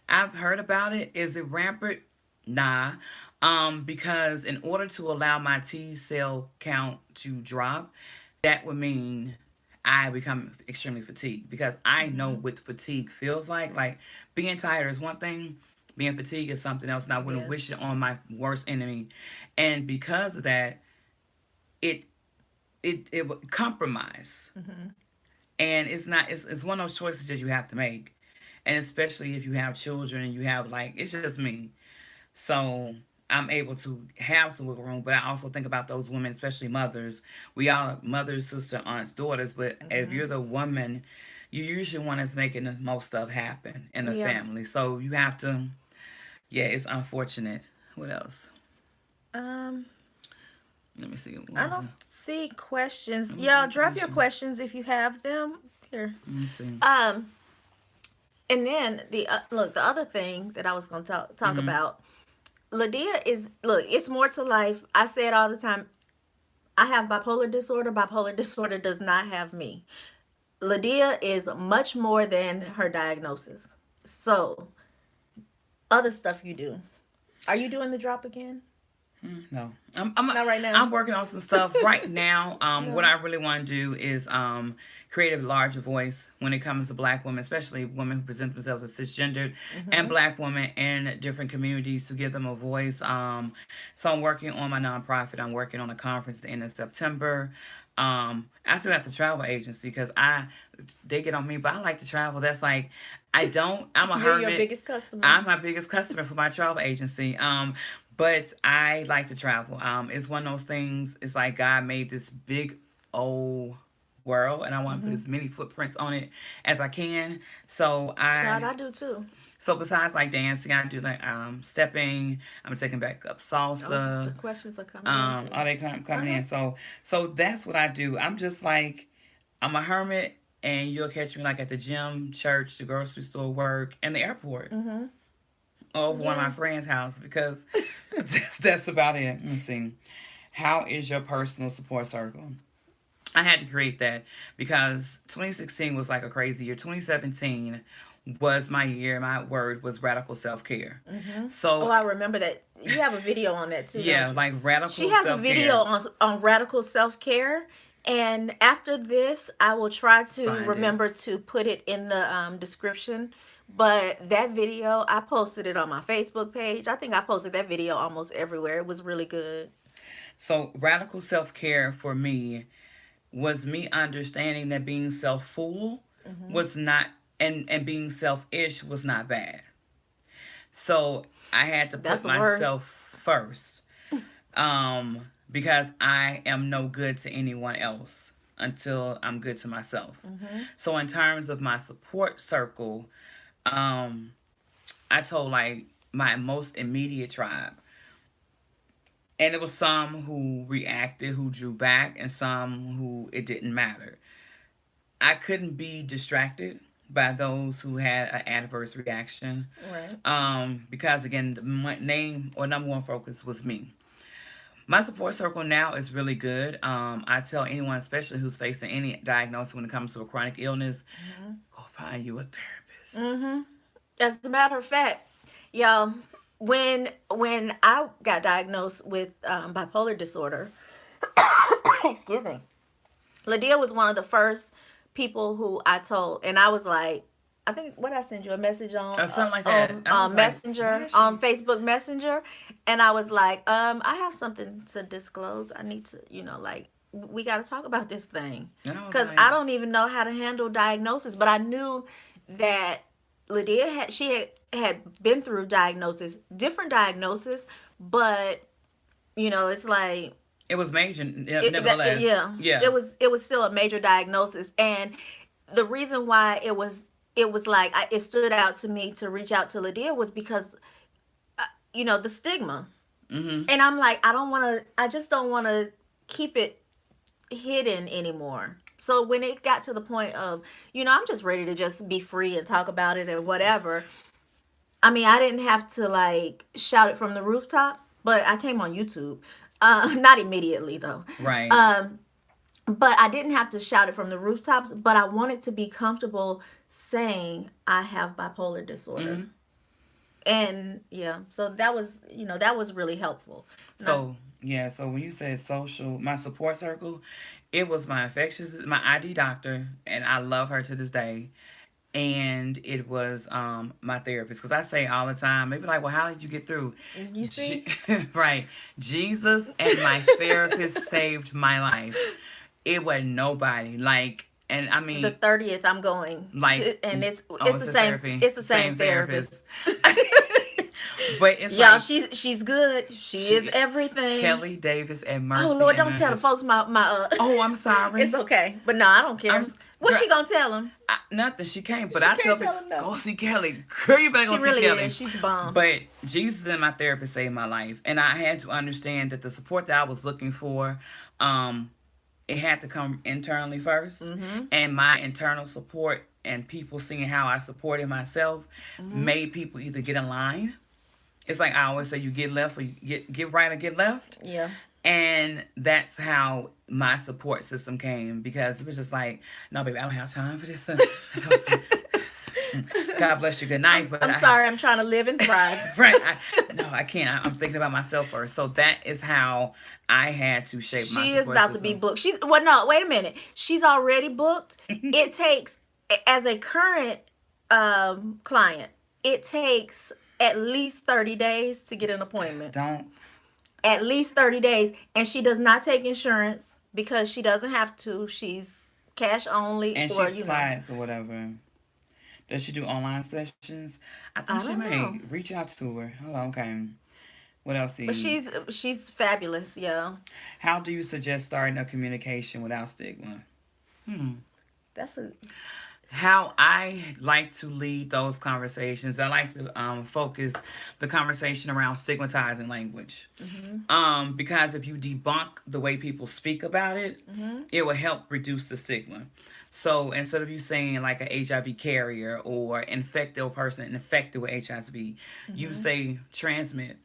I've heard about it. Is it rampant? Nah. Because in order to allow my T cell count to drop, that would mean I become extremely fatigued because I know Hmm. what fatigue feels like. Like being tired is one thing, being fatigued is something else, and I wouldn't Yes. wish it on my worst enemy. And because of that, it it would compromise, Hmm. and it's not. It's one of those choices that you have to make, and especially if you have children and you have like it's just me. So I'm able to have some wiggle room, but I also think about those women, especially mothers. We all are mothers, sister, aunts, daughters, but if Hmm. you're the woman, you usually one that's making the most stuff happen in the Yeah. family. So you have to, yeah, it's unfortunate. What else? Um, Let me see. What I was don't it? see questions. What was Y'all my drop your question? questions if you have them here. Let me see. Um, and then the other thing that I was going to talk Mm-hmm. about, LáDeia is, look, it's more to life. I say it all the time. I have bipolar disorder. Bipolar disorder does not have me. LáDeia is much more than her diagnosis. So, other stuff you do. Are you doing the drop again? No, I'm Not right now. I'm working on some stuff right now. What No. I really want to do is create a larger voice when it comes to Black women, especially women who present themselves as cisgendered, and Mhm. Black women in different communities to give them a voice. So I'm working on my nonprofit. I'm working on a conference at the end of September. I still have to travel agency because they get on me, but I like to travel. That's like I don't. I'm a You're your hermit. biggest customer. I'm my biggest customer for my travel agency. But I like to travel. It's one of those things. It's like God made this big old world, and I want to put Mhm. as many footprints on it as I can. So Child, I do too. besides like dancing, I do like stepping. I'm taking back up Oh, the salsa. questions are coming in too. Are they Uh coming huh. in? So that's what I do. I'm just like I'm a hermit, and you'll catch me like at the gym, church, the grocery store, work, and the airport Mhm. over one of my Yeah. friends' house because that's about it. Let me see. How is your personal support circle? I had to create that because 2016 was like a crazy year. 2017 was my year. My word was radical self care. Mm-hmm. Oh, So I remember that. You have a video on that too, don't yeah, you? like She radical has a self video care. on radical self care, and after this, I will try to Find it. remember to put it in the description. But that video, I posted it on my Facebook page. I think I posted that video almost everywhere. It was really good. So radical self care for me was me understanding that being self full Mm-hmm. was not, and being selfish was not bad. So I had to put That's a word. myself first, because I am no good to anyone else until I'm good to myself. Mm-hmm. So in terms of my support circle, um, I told like my most immediate tribe, and it was some who reacted, who drew back, and some who it didn't matter. I couldn't be distracted by those who had an adverse reaction, Right. because again, the name or number one focus was me. My support circle now is really good. I tell anyone, especially who's facing any diagnosis when it comes to a chronic illness, Mm-hmm. go find you a therapist. Mm-hmm. As a matter of fact, y'all, when I got diagnosed with bipolar disorder, excuse me, LáDeia was one of the first people who I told, and I was like, I think what I sent you a message Or something like that. I was like, why Messenger is on she? Facebook Messenger, and I was like, I have something to disclose. I need to, like we got to talk about this thing, And I was because I like, don't even know how to handle diagnosis, but I knew that LáDeia had been through diagnosis, different diagnosis, but it's like it was major, nevertheless. yeah, Yeah. it was still a major diagnosis, and the reason why it was like it stood out to me to reach out to LáDeia was because the stigma, Mm-hmm. and I'm like I just don't want to keep it hidden anymore. So when it got to the point of I'm just ready to just be free and talk about it and Yes. whatever. I mean, I didn't have to like shout it from the rooftops, but I came on YouTube. Not immediately though. Right. Um, but I didn't have to shout it from the rooftops, but I wanted to be comfortable saying I have bipolar disorder. Mm-hmm. And yeah, so that was really helpful. Not So yeah, so when you said social, my support circle, it was my ID doctor, and I love her to this day. And it was my therapist, because I say all the time, maybe like, well, how did you get through? you see Right, Jesus and my therapist saved my life. It was nobody like, and I the mean, 30th I'm going, like, and it's oh, it's it's the a same therapy, it's the same same therapist. therapist. But it's Y'all, like she's good. She is she, everything. Kelly Davis and Oh Mercy Lord, in don't tell the Memphis. folks my. Oh, I'm It's sorry. okay, but no, I don't I'm care. What's girl, she gonna tell him? nothing. She can't. But She I tell can't people, tell him go nothing. see Kelly. Girl, you better go She see really is. Kelly. She's a bomb. But Jesus and my therapist saved my life, and I had to understand that the support that I was looking for, um, it had to come internally first, Mm-hmm. and my internal support and people seeing how I supported myself Mm-hmm. made people either get in line. It's like I always say, you get left or you get right or get left. Yeah. And that's how my support system came, because it was just like, no, baby, I don't have time for this. God bless you. Good I'm night. But I'm I, sorry. I'm trying to live and thrive. right. No, I can't. I'm thinking about myself first. So that is how I had to shape my She is support about to be system. booked. She's well, no, wait a minute. She's already booked. It takes as a current client, it takes at least 30 days to get an appointment. Don't. At least 30 days, and she does not take insurance because she doesn't have to. She's cash only, And she or slides or whatever. Does she do online sessions? I think I she don't may know. reach out to her. Hold on. Okay. What else? But See. she's fabulous, yeah. How do you suggest starting a communication without stigma? Hmm. That's a How I like to lead those conversations. I like to focus the conversation around stigmatizing language. mhm. Because if you debunk the way people speak about it, Mhm. it will help reduce the stigma. So instead of you saying like an HIV carrier or infected person infected with HIV, you Mhm. say transmit.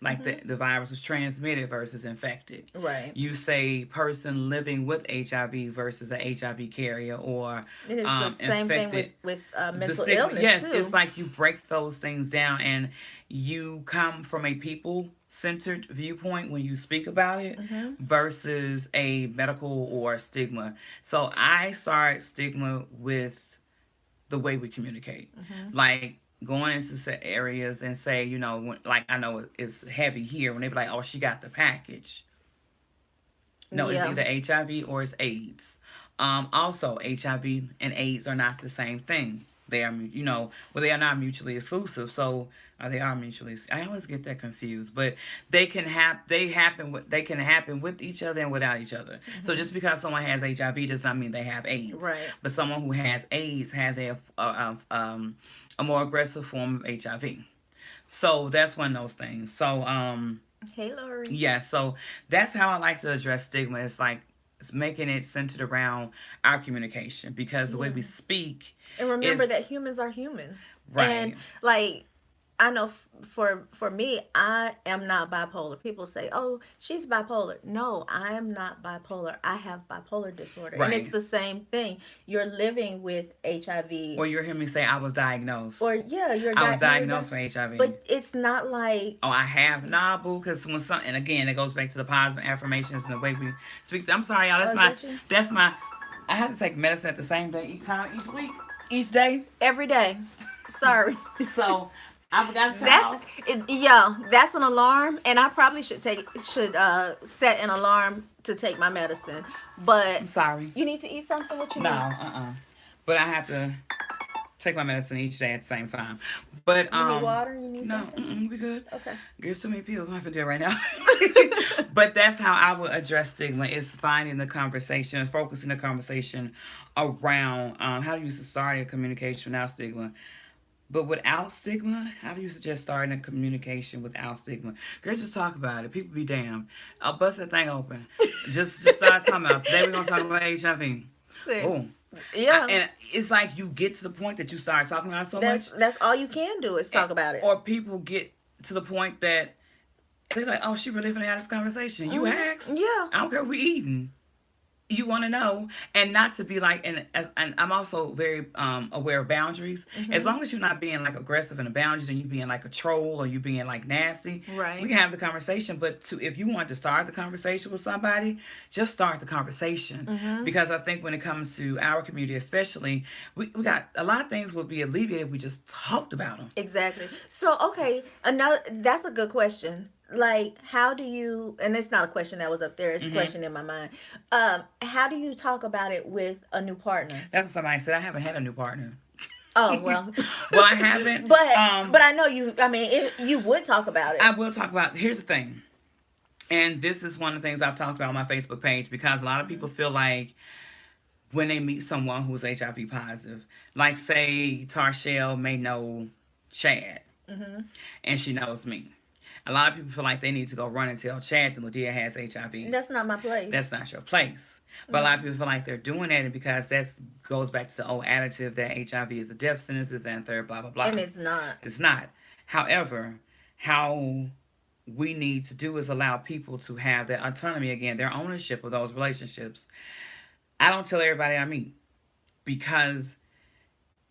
like the virus was transmitted versus infected. Right. You say person living with HIV versus a HIV carrier, or And it's the same thing infected. with The mental stigma, illness yes, it's too. like you break those things down, and you come from a people centered viewpoint when you speak about it Mm-hmm. versus a medical or stigma. So I start stigma with the way we communicate. Mm-hmm. Like going into set areas and say, like I know it's heavy here when they be like, oh, she got the package. No, it's Yeah. either HIV or it's AIDS. Also, HIV and AIDS are not the same thing. They are, well, they are not mutually exclusive. So, they are mutually. I always get that confused, but they can happen with each other and without each other. So Mm-hmm. just because someone has HIV does not mean they have AIDS. Right. But someone who has AIDS has a more aggressive form of HIV. So that's one of those things. So Hey, Lori. yeah, so that's how I like to address stigma. It's like it's making it centered around our communication, because the way Yeah. we speak And remember is that humans are humans. And right. like I know for me, I am not bipolar. People say, "Oh, she's bipolar." No, I am not bipolar. I have bipolar disorder, and it's Right. the same thing. You're living with HIV, Or you hear me say I was diagnosed. or yeah, I was you're diagnosed with HIV. but it's not like Oh, I have nah, boo. Because when some, and again, it goes back to the positive affirmations and the way we speak. I'm sorry, y'all. oh, That's is my. that you? That's my. I have to take medicine at the same day each time, each week, each day. Every day. Sorry. So I forgot to turn That's off. yeah, that's an alarm, and I probably should set an alarm to take my medicine. But I'm sorry. you need to eat something. What you No, need? But I have to take my medicine each day at the same time. But You need water. You need no, something. we good. Okay. There's too many pills. I'm not gonna do it right now. But that's how I would address stigma: is finding the conversation, focusing the conversation around how do you start a communication without stigma. But without stigma, how do you suggest starting a communication without stigma? Girl, just talk about it. People be damned. I'll bust that thing open. Just start talking about it. Today we're gonna talk about HIV. See. Oh, Yeah. and it's like you get to the point that you start talking about it so much, That's all you can do is talk about it. or people get to the point that they're like, "Oh, she really finna have this conversation." You asked. Yeah. I don't care what we eating. You want to know, and not to be like, and I'm also very aware of boundaries. As long as you're not being like aggressive in the boundaries, and you being like a troll or you being like nasty, Right. we can have the conversation. But if you want to start the conversation with somebody, just start the conversation, because I think when it comes to our community, especially, we got a lot of things will be alleviated if we just talked about them. Exactly. So, okay, another that's a good question. Like, how do you? And it's not a question that was up there. It's a question in my mind. How do you talk about it with a new partner? That's what somebody said. I haven't had a new partner. Oh well. Well, I haven't. But I know you. I mean, you would talk about it. I will talk about. Here's the thing, and this is one of the things I've talked about on my Facebook page, because a lot of people feel like when they meet someone who's HIV positive, like say Tarshell may know Chad, and she knows me. A lot of people feel like they need to go run and tell Chad that LáDeia has HIV. That's not my place. That's not your place. But a lot of people feel like they're doing that because that goes back to the old additive that HIV is a death sentence, this, and third, blah, blah, blah. And it's not. It's not. However, how we need to do is allow people to have their autonomy again, their ownership of those relationships. I don't tell everybody I meet, because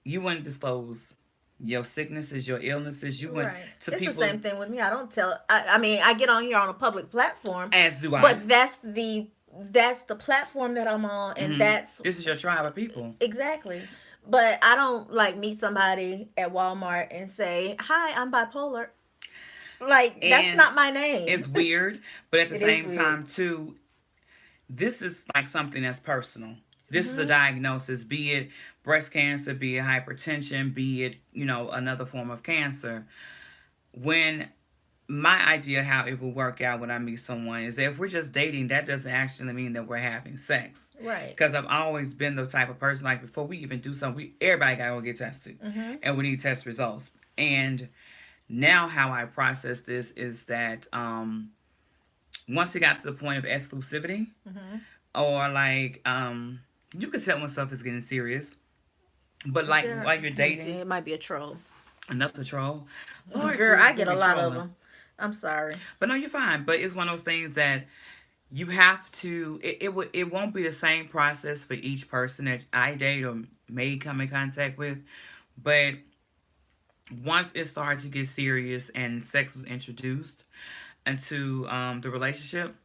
you wouldn't disclose your sicknesses, your illnesses. You wouldn't Right. to It's people. the same thing with me. I don't tell. I mean, I get on here on a public platform, As do I. but that's the platform that I'm on, and that's This is your tribe of people. exactly. But I don't like meet somebody at Walmart and say, "Hi, I'm bipolar." Like that's And not my name. It's weird, but at the It is same weird. time too, this is like something that's personal. This is a diagnosis, be it breast cancer, be it hypertension, be it, another form of cancer. When my idea how it will work out when I meet someone is that if we're just dating, that doesn't actually mean that we're having sex. Right. Because I've always been the type of person, like before we even do something, everybody gotta go get tested. And we need test results. And now how I process this is that once it got to the point of exclusivity, or like you could tell when stuff is getting serious. But like while you're Let me see, dating, it might be a troll. another troll. Lord Girl, Jesus, I get they a be lot of trolling. them. I'm sorry. But no, you're fine. But it's one of those things that you have to. It won't be the same process for each person that I date or may come in contact with, but once it started to get serious and sex was introduced into the relationship,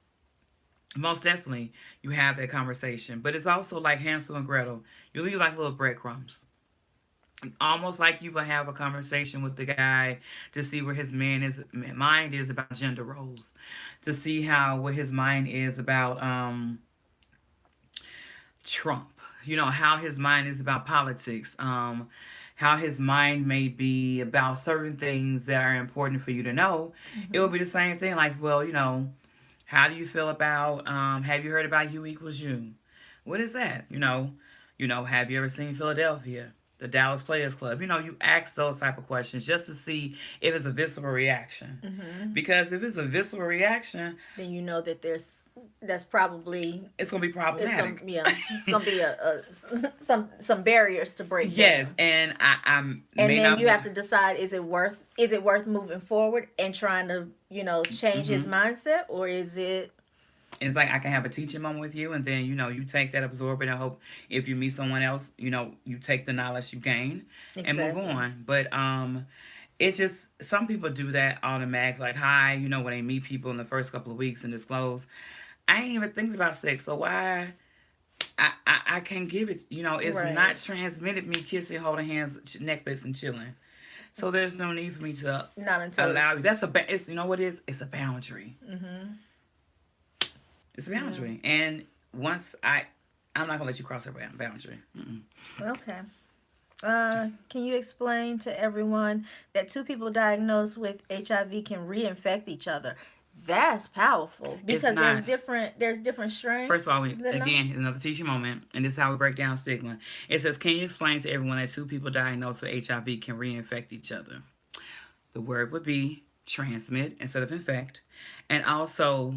most definitely you have that conversation. But it's also like Hansel and Gretel. You leave like little breadcrumbs, almost like you would have a conversation with the guy to see where his mind is about gender roles, to see how what his mind is about Trump, how his mind is about politics, how his mind may be about certain things that are important for you to know. It Hmm. will be the same thing, like, well, how do you feel about have you heard about U equals U? What is that? Have you ever seen Philadelphia, the Dallas Players Club? You ask those type of questions just to see if it's a visceral reaction. Hmm. Because if it's a visceral reaction, Then you know that that's probably it's gonna be it's gonna problematic. yeah it's gonna be a some barriers to break Yes, down. and I And may then not you be. have to decide, is it worth moving forward and trying to change his Hmm. mindset, or is it It's like I can have a teaching moment with you, and then you take that, absorb it, and hope if you meet someone else, you take the knowledge you gain and move exactly on. But it's just some people do that automatic, like hi, when they meet people in the first couple of weeks and disclose. I ain't even thinking about sex, so why? I can't give it. It's not right? transmitted me kissing, holding hands, Netflix and chilling. So there's no need for me to Not until allow it's you. It's what it is. It's a boundary. hmm It's a yeah. boundary. And once I'm not gonna let you cross that boundary. Mm-mm. Okay. Can you explain to everyone that two people diagnosed with HIV can reinfect each other? That's powerful It's because not. there's different strains. First of all, No. again, another teaching moment, and this is how we break down stigma. It says, "Can you explain to everyone that two people diagnosed with HIV can reinfect each other?" The word would be transmit instead of infect, and also,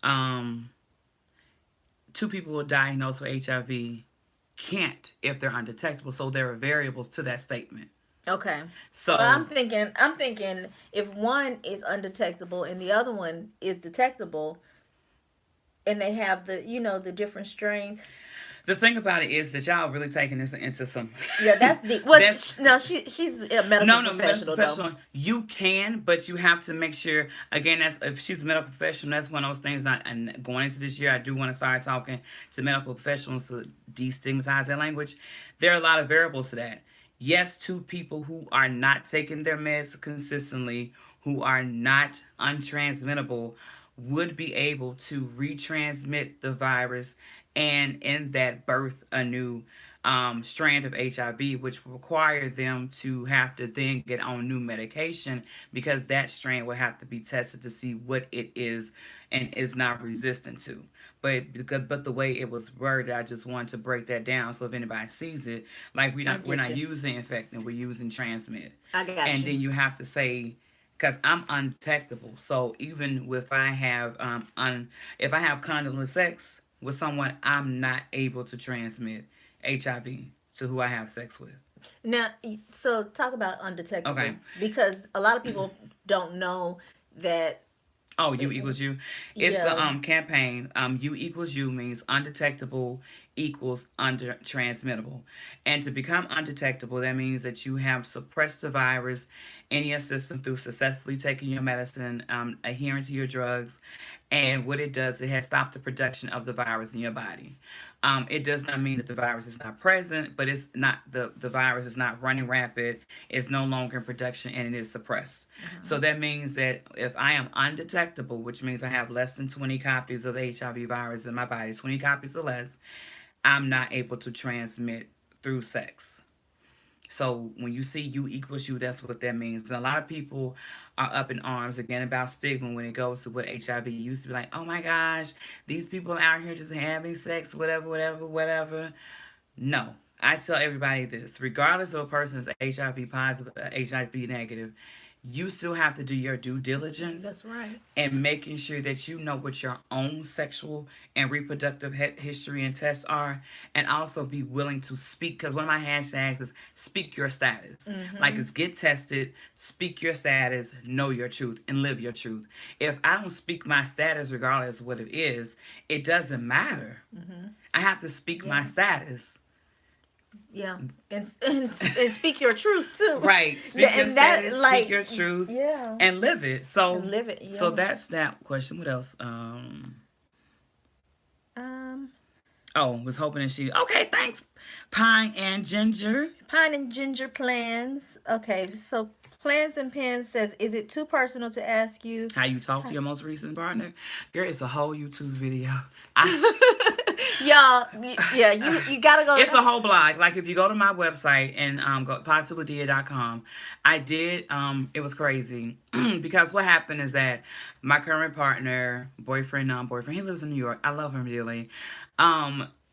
um, two people diagnosed with HIV can't if they're undetectable. So there are variables to that statement. Okay. Well, So I'm thinking if one is undetectable and the other one is detectable, and they have the different strains. the thing about it is that y'all really taking this into some. Yeah, that's deep. Well, That's no, she's a medical no medical professional though. professional. You can, but you have to make sure. Again, that's if she's a medical professional. That's one of those things. And going into this year, I do want to start talking to medical professionals to destigmatize that language. There are a lot of variables to that. Yes, two people who are not taking their meds consistently, who are not untransmittable, would be able to retransmit the virus and in that birth a new strand of HIV, which will require them to have to then get on new medication because that strain will have to be tested to see what it is and is not resistant to. But the way it was worded, I just wanted to break that down so if anybody sees it, like I we're get not you. using infectant, we're using transmit, I got and you. then you have to say because I'm undetectable. So even if I have if I have condomless sex with someone, I'm not able to transmit HIV to who I have sex with. Now, so talk about Okay. undetectable because a lot of people don't know that. Oh, U equals U. It's a Yeah. campaign. U equals U means undetectable equals under transmittable. And to become undetectable, that means that you have suppressed the virus in your system through successfully taking your medicine, adhering to your drugs. And what it does, it has stopped the production of the virus in your body. It does not mean that the virus is not present, but it's not the virus is not running rapid. It's no longer in production and it is suppressed. So Uh-huh. that means that if I am undetectable, which means I have less than 20 copies of the HIV virus in my body, 20 copies or less, I'm not able to transmit through sex. So when you see U equals U, that's what that means. And a lot of people are up in arms again about stigma when it goes to what HIV used to be like. Oh my gosh, these people out here just having sex, whatever, whatever, whatever. No, I tell everybody this: regardless of a person is HIV positive, or HIV negative, you still have to do your due diligence That's right. and making sure that you know what your own sexual and reproductive history and tests are, and also be willing to speak. Because one of my hashtags is speak your status. Like, Mm-hmm. it's get tested, speak your status, know your truth, and live your truth. If I don't speak my status, regardless of what it is, it doesn't matter. Mm-hmm. I have to speak my Yeah. status. Yeah. And speak your truth too. Right. Speak your And that status, speak like your truth, yeah. and live it. And live it. So Yeah. that's that question. What else? Um Oh, was hoping that she. Okay, thanks, Pine and Ginger. Pine and ginger plans. Okay, so plans and pens says, is it too personal to ask you? How you talk to your most recent partner? There is a whole YouTube video. I Y'all, yeah, you gotta It's go. a whole blog. Like, if you go to my website and go positivelyDeia.com, I did. It was crazy because what happened is that my current partner, boyfriend, non-boyfriend, he lives in New York. I love him dearly.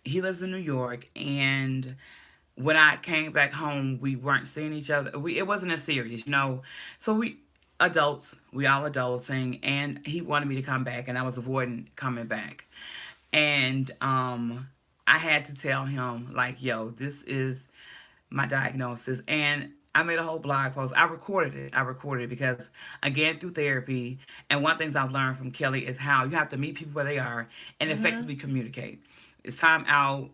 He lives in New York, and when I came back home, we weren't seeing each other. It wasn't as serious, you know. So we all adulting, and he wanted me to come back, and I was avoiding coming back. And I had to tell him, like, yo, this is my diagnosis. And I made a whole blog post. I recorded it. Because, again, through therapy, and one of the things I've learned from Kelly is how you have to meet people where they are and Mm-hmm. effectively communicate. It's time out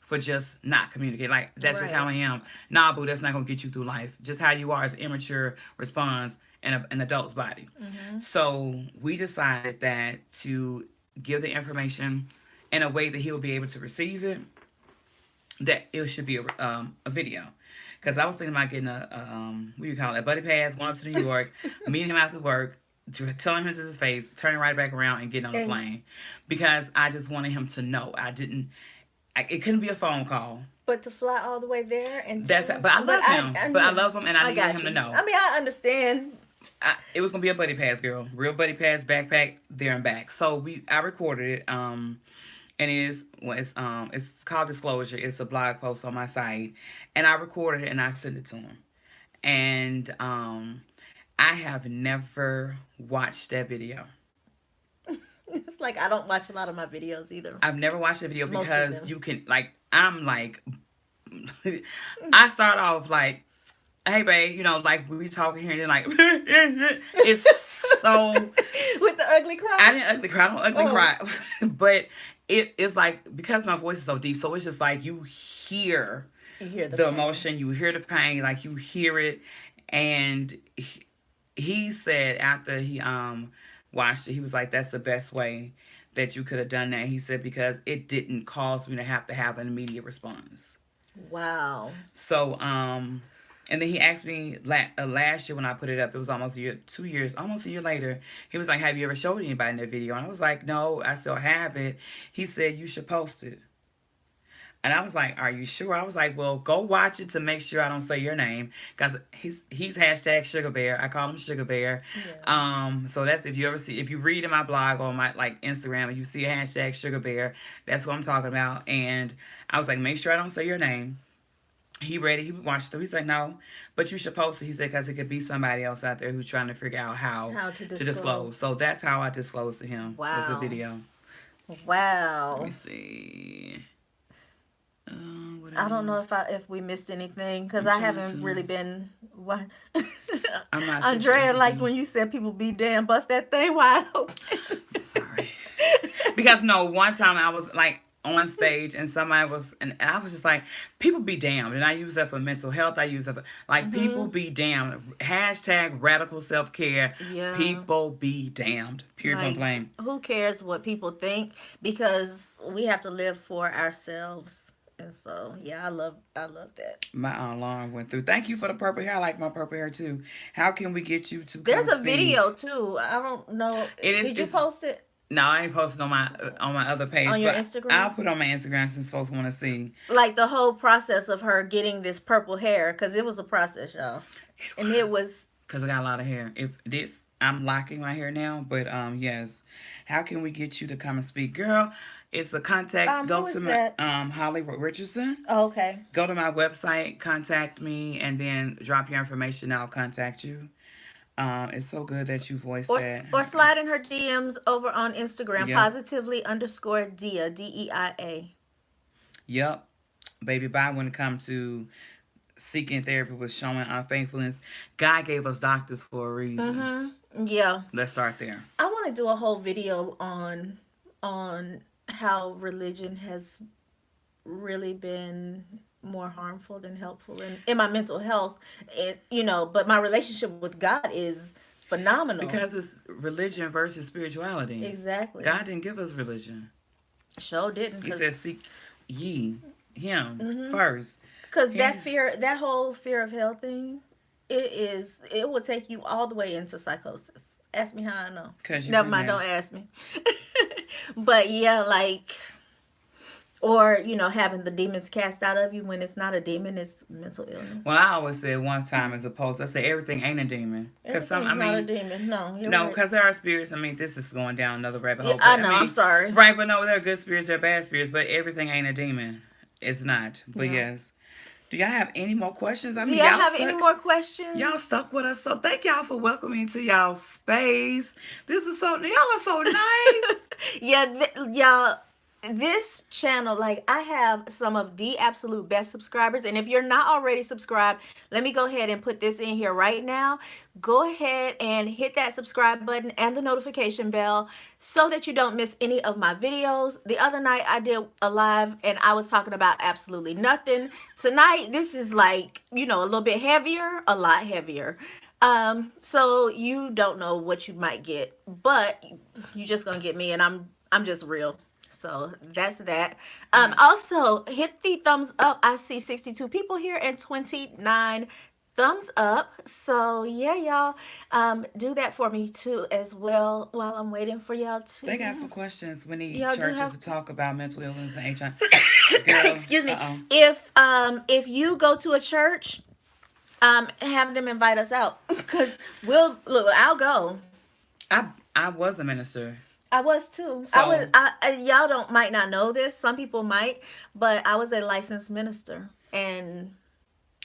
for just not communicate. Like, that's just how Right. I am. Nah, boo, that's not going to get you through life. Just how you are is immature response in an adult's body. Mm-hmm. So we decided that to give the information in a way that he will be able to receive it, that it should be a video. Because I was thinking about getting what do you call it, a buddy pass, going up to New York, meeting him after work, telling him to his face, turning right back around and getting on the And plane. Because I just wanted him to know. It couldn't be a phone call. but to fly all the way there and tell But him, I but love him. I But I mean, love him, and I I needed got him to you. know. I mean, I understand. It was gonna be a buddy pass, girl. Real buddy pass, backpack, there and back. So I recorded it. And it's called Disclosure. It's a blog post on my site, and I recorded it and I sent it to him. And I have never watched that video. It's like I don't watch a lot of my videos either. I've never watched the video Most of because them. you can, like, I'm like, I start off like, hey babe, like we talking here and then, like, it's so, With the ugly I cry. didn't ugly cry, I don't ugly Oh, cry, but it's like, because my voice is so deep, so it's just like you hear you hear the the pain. emotion, you hear the pain, like you hear it. And he said after he watched it, he was like, that's the best way that you could have done that. He said, because it didn't cause me to have an immediate response. Wow. So and then he asked me last year when I put it up, it was almost a year, 2 years, almost a year later. He was like, have you ever showed anybody in that video? And I was like, no, I still have it. He said, you should post it. And I was like, are you sure? I was like, well, go watch it to make sure I don't say your name. Because he's hashtag Sugar Bear. I call him Sugar Bear. Yeah. So that's, if you read in my blog or my, like, Instagram and you see a hashtag Sugar Bear, that's what I'm talking about. And I was like, make sure I don't say your name. He read it. He watched it. He's like, no, but you should post it. He said, because it could be somebody else out there who's trying to figure out how How to to disclose. disclose. So that's how I disclosed to him. Was a Wow. video. Let me Wow. see. What I don't know else? if we missed anything because I'm I trying haven't really to. been. What? I'm not Andrea, like situated. when you said people be damn, bust that thing wide open. I'm sorry. Because no, one time I was like on stage and somebody was, and I was just like, people be damned. And I use that for mental health. I use that for, like, people Hmm. be damned. Hashtag radical self care. Yeah. People be damned. Period, point Like, blank. who cares what people think? Because we have to live for ourselves. And so, yeah, I love that. My alarm went through. Thank you for the purple hair. I like my purple hair too. How can we get you to There's come a speak? video too. I don't know. It is. Did you It's post it No, I ain't posted on my other page, on your but I'll Instagram? put it on my Instagram since folks want to see. Like the whole process of her getting this purple hair, because it was a process, y'all. It And it was was because I got a lot of hair. If this I'm locking my hair now, but yes. How can we get you to come and speak, girl? It's a contact. Go Who to is my that? Hollywood Richardson. Oh, okay. Go to my website, contact me, and then drop your information. I'll contact you. It's so good that you voiced that. Or slide in her DMs over on Instagram, Yep, positively_Deia, DEIA. yep, baby. Bye. When it comes to seeking therapy with showing unfaithfulness, God gave us doctors for a reason. Yeah. Let's start there. I want to do a whole video on how religion has really been more harmful than helpful in my mental health. And but my relationship with God is phenomenal. Because it's religion versus spirituality. Exactly. God didn't give us religion. Sure didn't, He said, because seek ye him first. that And fear, that whole fear of hell thing, it will take you all the way into psychosis. Ask me how I know. because you've Never been mind, there. don't ask me. But yeah, like, or having the demons cast out of you when it's not a demon, it's mental illness. Well, I always said one time as opposed, I say everything ain't a demon. Because Everything's not a demon. No, you're no, right. because there are spirits. I mean, this is going down another rabbit Yeah, hole. I But I know. I'm mean, sorry. right, but no, there are good spirits, there are bad spirits, but everything ain't a demon. It's not. But Yeah. yes. Do y'all have any more questions? I Do mean, y'all have any more y'all questions? stuck with us. So thank y'all for welcoming to y'all space. This is so, y'all are so nice. Yeah, y'all, this channel, like, I have some of the absolute best subscribers, and if you're not already subscribed, let me go ahead and put this in here right now. Go ahead and hit that subscribe button and the notification bell so that you don't miss any of my videos. The other night I did a live and I was talking about absolutely nothing. Tonight this is like, a little bit heavier, a lot heavier. So you don't know what you might get, but you just gonna get me, and I'm just real. So that's that. Right. Also hit the thumbs up. I see 62 people here and 29 thumbs up. So yeah, y'all, do that for me too as well while I'm waiting for y'all They got some to. questions. We need Y'all do churches have. to talk about mental illness and HIV. Girl, Excuse me. uh-oh. If you go to a church, have them invite us out because we'll look. I'll go. I was a minister. I was too. I was. So Y'all don't might not know this. Some people might, but I was a licensed minister, and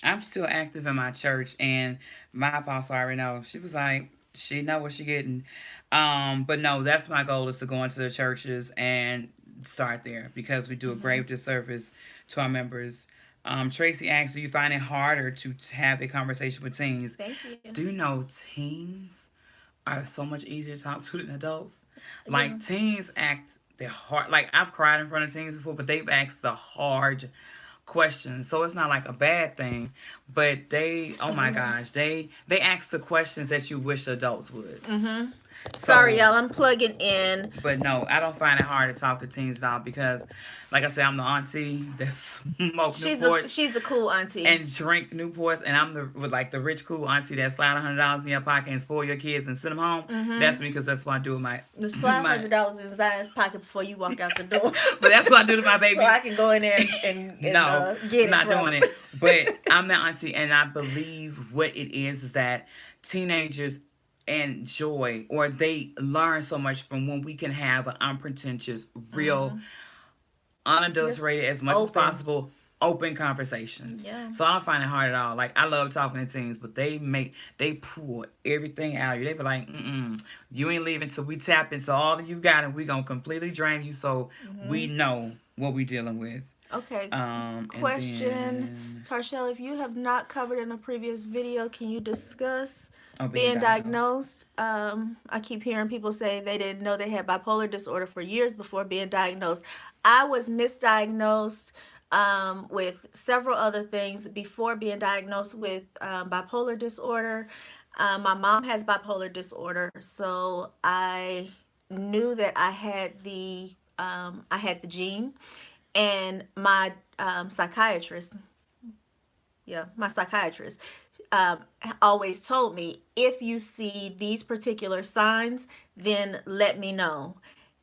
I'm still active in my church, and my apostle already know. She was like, she know what she getting. But no, that's my goal is to go into the churches and start there because we do a mhm. great disservice to our members. Tracy asked, do you find it harder to have a conversation with teens? Thank you. Do you know teens are so much easier to talk to than adults? Yeah. Like teens act they're hard. Like I've cried in front of teens before, but they've asked the hard questions. So it's not like a bad thing, but they oh my Mhm. gosh, they ask the questions that you wish adults would. Mhm. Sorry, So y'all. I'm plugging in. but no, I don't find it hard to talk to teens now because like I said, I'm the auntie that smoke Newports She's the cool auntie. and drink Newports, and I'm the with like the rich cool auntie that slide $100 in your pocket and spoil your kids and send them home. That's Mhm. because that's what I do with my The slide my. $100 in Zion's pocket before you walk out the door, But that's what I do to my so babies. I can go in there and No, get I'm it not from doing her. it. But I'm the auntie, and I believe what it is that teenagers enjoy or they learn so much from when we can have an unpretentious, real, Mhm. Just unadulterated as much as open. possible open conversations. Yeah. So I don't find it hard at all. Like I love talking to teens, but they pull everything out of you. They be like, you ain't leaving till we tap into all that you got, and we gonna completely drain you, so we Mhm. know what we dealing with. Okay. And Question, then Tarshell, if you have not covered in a previous video, can you discuss being being diagnosed. diagnosed? I keep hearing people say they didn't know they had bipolar disorder for years before being diagnosed. I was misdiagnosed with several other things before being diagnosed with bipolar disorder. My mom has bipolar disorder, so I knew that I had the gene, and my psychiatrist um, always told me, if you see these particular signs, then let me know.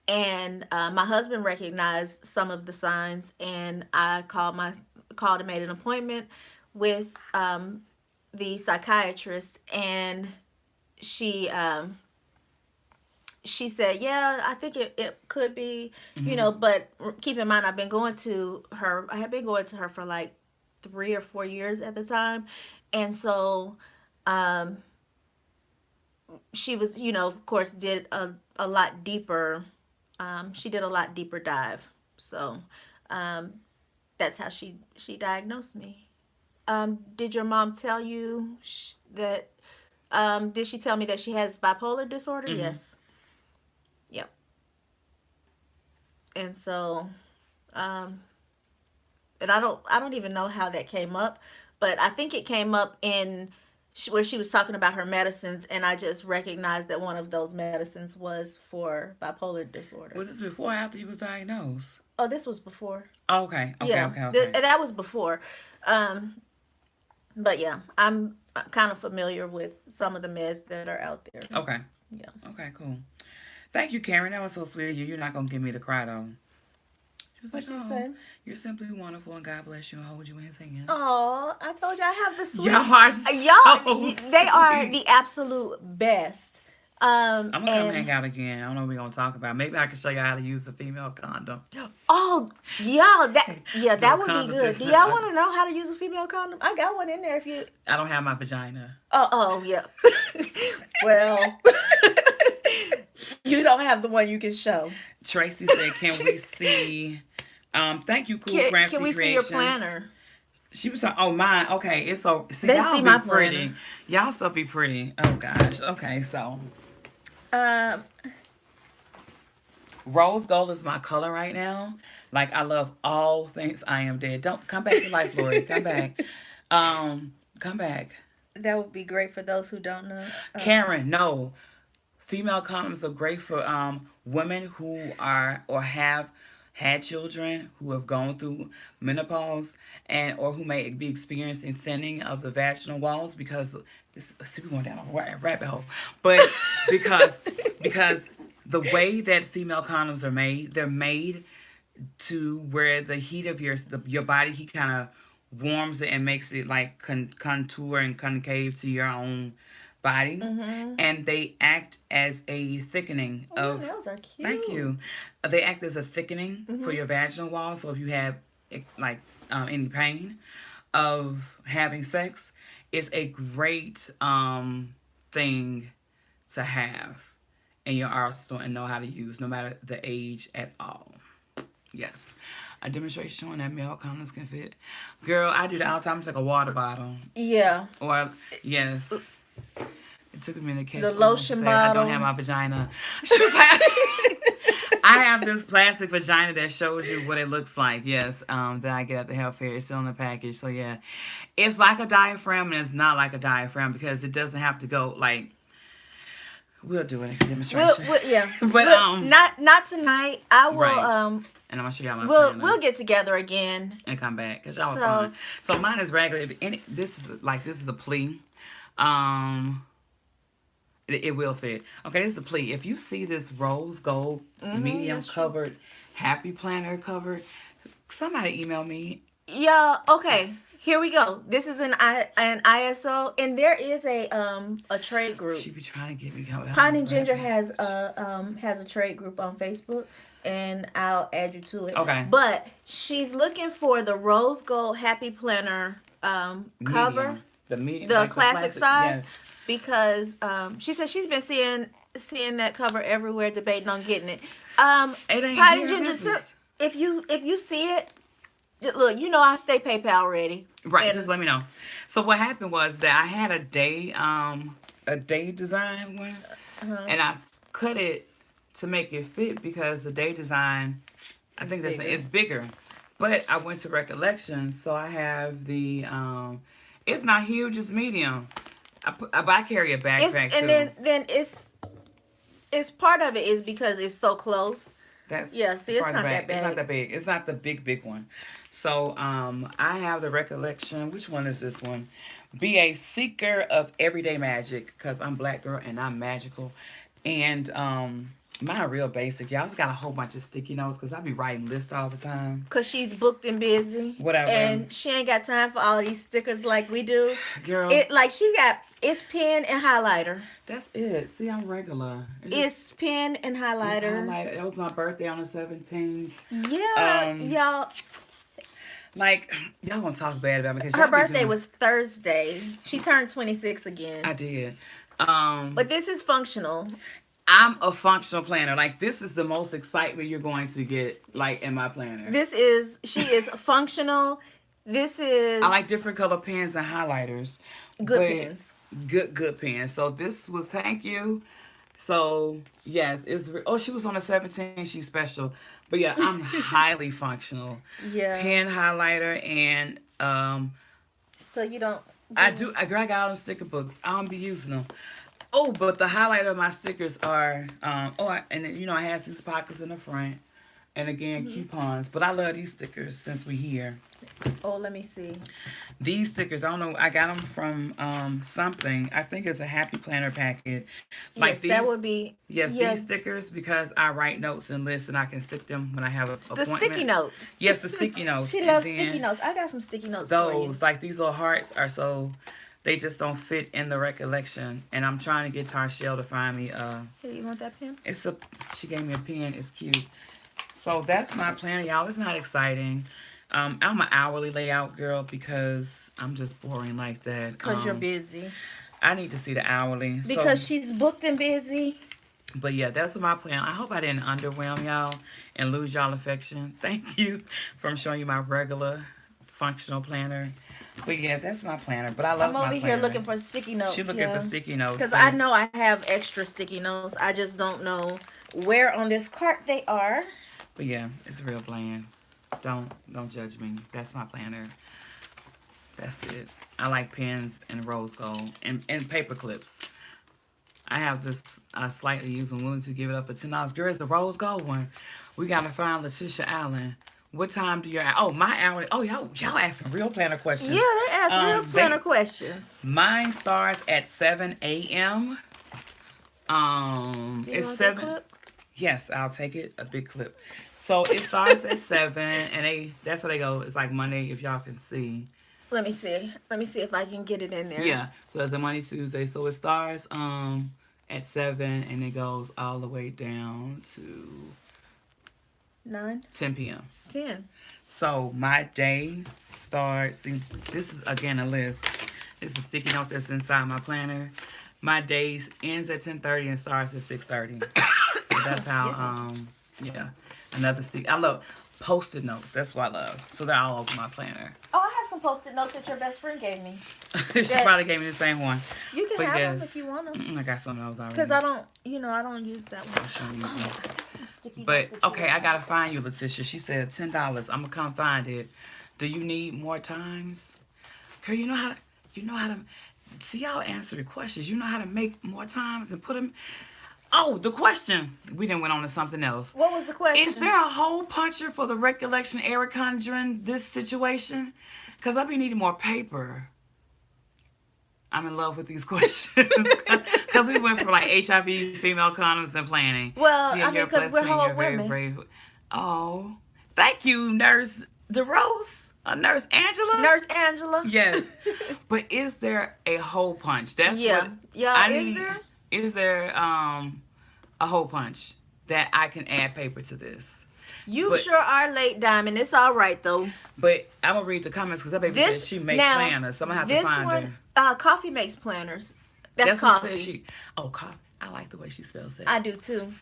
And my husband recognized some of the signs, and I called and made an appointment with the psychiatrist, and she she said, "Yeah, I think it could be, Mm-hmm. but keep in mind, I've been going to her. I have been going to her for like 3 or 4 years at the time, and so um, she was, of course, did a lot deeper. She did a lot deeper dive. So um, that's how she diagnosed me. Did your mom tell you that? Did she tell me that she has bipolar disorder? Mm-hmm. Yes. Yep. And so um, and I don't even know how that came up, but I think it came up in where she was talking about her medicines, and I just recognized that one of those medicines was for bipolar disorder. Was this before or after you was diagnosed? Oh, this was before. Okay, okay, Yeah, okay, okay. that was before. Um, but yeah, I'm kind of familiar with some of the meds that are out there. Okay. Yeah. Okay, cool. Thank you, Karen. That was so sweet of you. You're not gonna get me to cry though. She was What like, she "Oh, say? you're simply wonderful, and God bless you and hold you in His hands." Oh, I told you I have the Y'all sweet. are Y'all, so they are sweet. the absolute best. I'm gonna come And hang out again. I don't know what we're gonna talk about. Maybe I can show you how to use the female condom. oh, yeah, Do a that would be condom good. Do this. y'all want to know how to use a female condom? I got one in there. If you, I don't have my vagina. oh, yeah. Well, you don't have the one you can show. Tracy said, "Can we see?" Thank you, Cool Can Crafty we see your Creations. planner? She was like, "Oh, mine. Okay, it's so. See, Let's y'all see be my planner. pretty. Y'all still be pretty. Oh gosh. Okay, so Um, rose gold is my color right now. Like I love all things I am dead. Don't come back to life, Lori. Come back. Come back. that would be great for those who don't know. Karen, no. Female condoms are great for women who are or have had children who have gone through menopause and or who may be experiencing thinning of the vaginal walls because this see we're going down a rabbit hole, but because because the way that female condoms are made, they're made to where the heat of your body heat kind of warms it and makes it like contour and concave to your own body, Mm-hmm. and they act as a thickening Oh, your of. nails are Thank cute. you. They act as a thickening for Mm-hmm. your vaginal wall. So if you have like any pain of having sex, it's a great thing to have in your arsenal and know how to use, no matter the age at all. Yes. A demonstration showing that male condoms can fit. Girl, I do that all the time. It's like a water bottle. Yeah. Or, yes. It took a minute to The catch on when she lotion said, I don't have bottle. my vagina. She was like, I have this plastic vagina that shows you what it looks like. Yes, that I get at the health fair. It's still in the package. So, yeah. It's like a diaphragm and it's not like a diaphragm because it doesn't have to go like, we'll do a demonstration. Yeah. But, Not tonight. I will. right. And I'm gonna show y'all my We'll planner get together again. and come back because y'all were So fun. So mine is regular. If any, this is a plea. Um, it will fit. Okay, this is a plea. If you see this rose gold medium that's true. covered happy planner cover, somebody email me. Yeah. Okay. Here we go. This is an ISO, and there is a trade group. She be trying to get me covered. Pine and Ginger has a trade group on Facebook, and I'll add you to it. Okay. But she's looking for the rose gold happy planner cover, Medium. The medium. the Like the classic classic. size, Yes. because she said she's been seeing that cover everywhere, debating on getting it. It ain't Pine and here in Ginger too. Memphis. If you see it, look, I stay PayPal ready. Right, And just let me know. So what happened was that I had a day design one, and I cut it to make it fit because the day design, I think that's bigger. it's bigger. But I went to Recollection, so I have the it's not huge, it's medium. But I carry a it's backpack and too. then it's part of it is because it's so close. That's Yeah, see, it's farther not that back. It's not bad. that big. It's not the big one. So I have the Recollection. Which one is this one? Be a seeker of everyday magic, because I'm black girl and I'm magical. And Mine real basic. Y'all just got a whole bunch of sticky notes because I be writing lists all the time. Cause she's booked and busy, Whatever. and she ain't got time for all these stickers like we do. Girl, It like she got it's pen and highlighter. that's it. See, I'm regular. It's pen and It's highlighter. highlighted. It was my birthday on the 17th. Yeah, y'all. Like, y'all gonna talk bad about me because Her birthday was Thursday. She turned 26 again. I did. But this is functional. I'm a functional planner. Like, this is the most excitement you're going to get, like, in my planner. She is functional. This is I like different color pens and highlighters. good but pens. Good pens. So this was thank you. So yes, she was on the 17th. She's special. But yeah, I'm highly functional. Yeah. Pen highlighter and So you don't. I got all them sticker books. I don't be using them. Oh, but the highlight of my stickers are and then, I had 6 pockets in the front, and again coupons. But I love these stickers since we here. Oh, let me see. These stickers, I don't know. I got them from something. I think it's a Happy Planner packet. Like Yes, these. that would be. Yes, yeah, these stickers because I write notes and lists and I can stick them when I have an the appointment. sticky notes. Yes, the sticky notes. She And loves then sticky notes. I got some sticky notes for you. Those, like these little hearts are so, they just don't fit in the recollection. And I'm trying to get Tarshelle to find me Here, you want that pen? she gave me a pen. It's cute. So that's my planner, y'all. It's not exciting. I'm an hourly layout girl because I'm just boring like that. Because you're busy. I need to see the hourly. Because So, she's booked and busy. but yeah, that's my plan. I hope I didn't underwhelm y'all and lose y'all affection. Thank you for showing you my regular functional planner. But yeah, that's my planner. But I love my I'm planner. over here looking for sticky notes. She's looking for sticky notes. Because I know I have extra sticky notes. I just don't know where on this cart they are. But yeah, it's real bland. Don't judge me. That's my planner. That's it. I like pens and rose gold and paper clips. I have this slightly used and willing to give it up for $10. Girl, it's the rose gold one. We gotta find Letitia Allen. What time do your my hour? Oh, y'all asking real planner questions. Yeah, they ask real planner questions. Mine starts at 7 a.m. Do you It's want 7. that clip? Yes, I'll take it. A big clip. So it starts at 7, and that's where they go. It's like Monday, if y'all can see. Let me see. Let me see if I can get it in there. Yeah. So that's the Monday, Tuesday. So it starts at 7, and it goes all the way down to 9, 10 p.m. 10. So my day starts. See, this is again a list. This is a sticky note that's inside my planner. My day ends at 10:30 and starts at 6:30. So that's how yeah. Another stick. I love Post-it notes. That's what I love. So they're all over my planner. Oh, I have some Post-it notes that your best friend gave me. She probably gave me the same one. You can But have them yes. if you want them. I got some of those already. Because I don't use that one. I'll show you Oh, some. I got some sticky But notes that okay, you I want. gotta find you, Letitia. She said $10. I'm gonna come find it. Do you need more times? Girl, you know how to see y'all answer the questions. You know how to make more times and put them. Oh, the question. We didn't went on to something else. What was the question? Is there a hole puncher for the recollection error conjuring this situation? Because I've been needing more paper. I'm in love with these questions. Because we went for like HIV, female condoms, and planning. Well, Yeah, I mean, you're a because we're blessing. whole You're very women. brave. Oh, thank you, Nurse DeRose. Nurse Angela? Nurse Angela. Yes. But is there a hole punch? That's Yeah. what Yeah, I is need. there? Is there a hole punch that I can add paper to this? You But- sure are late, Diamond. It's all right, though. But I'm going to read the comments because that baby said she makes now, planners. So I'm going to this have to find one, her. Coffee makes planners. That's what coffee. said coffee. I like the way she spells that. I do, too.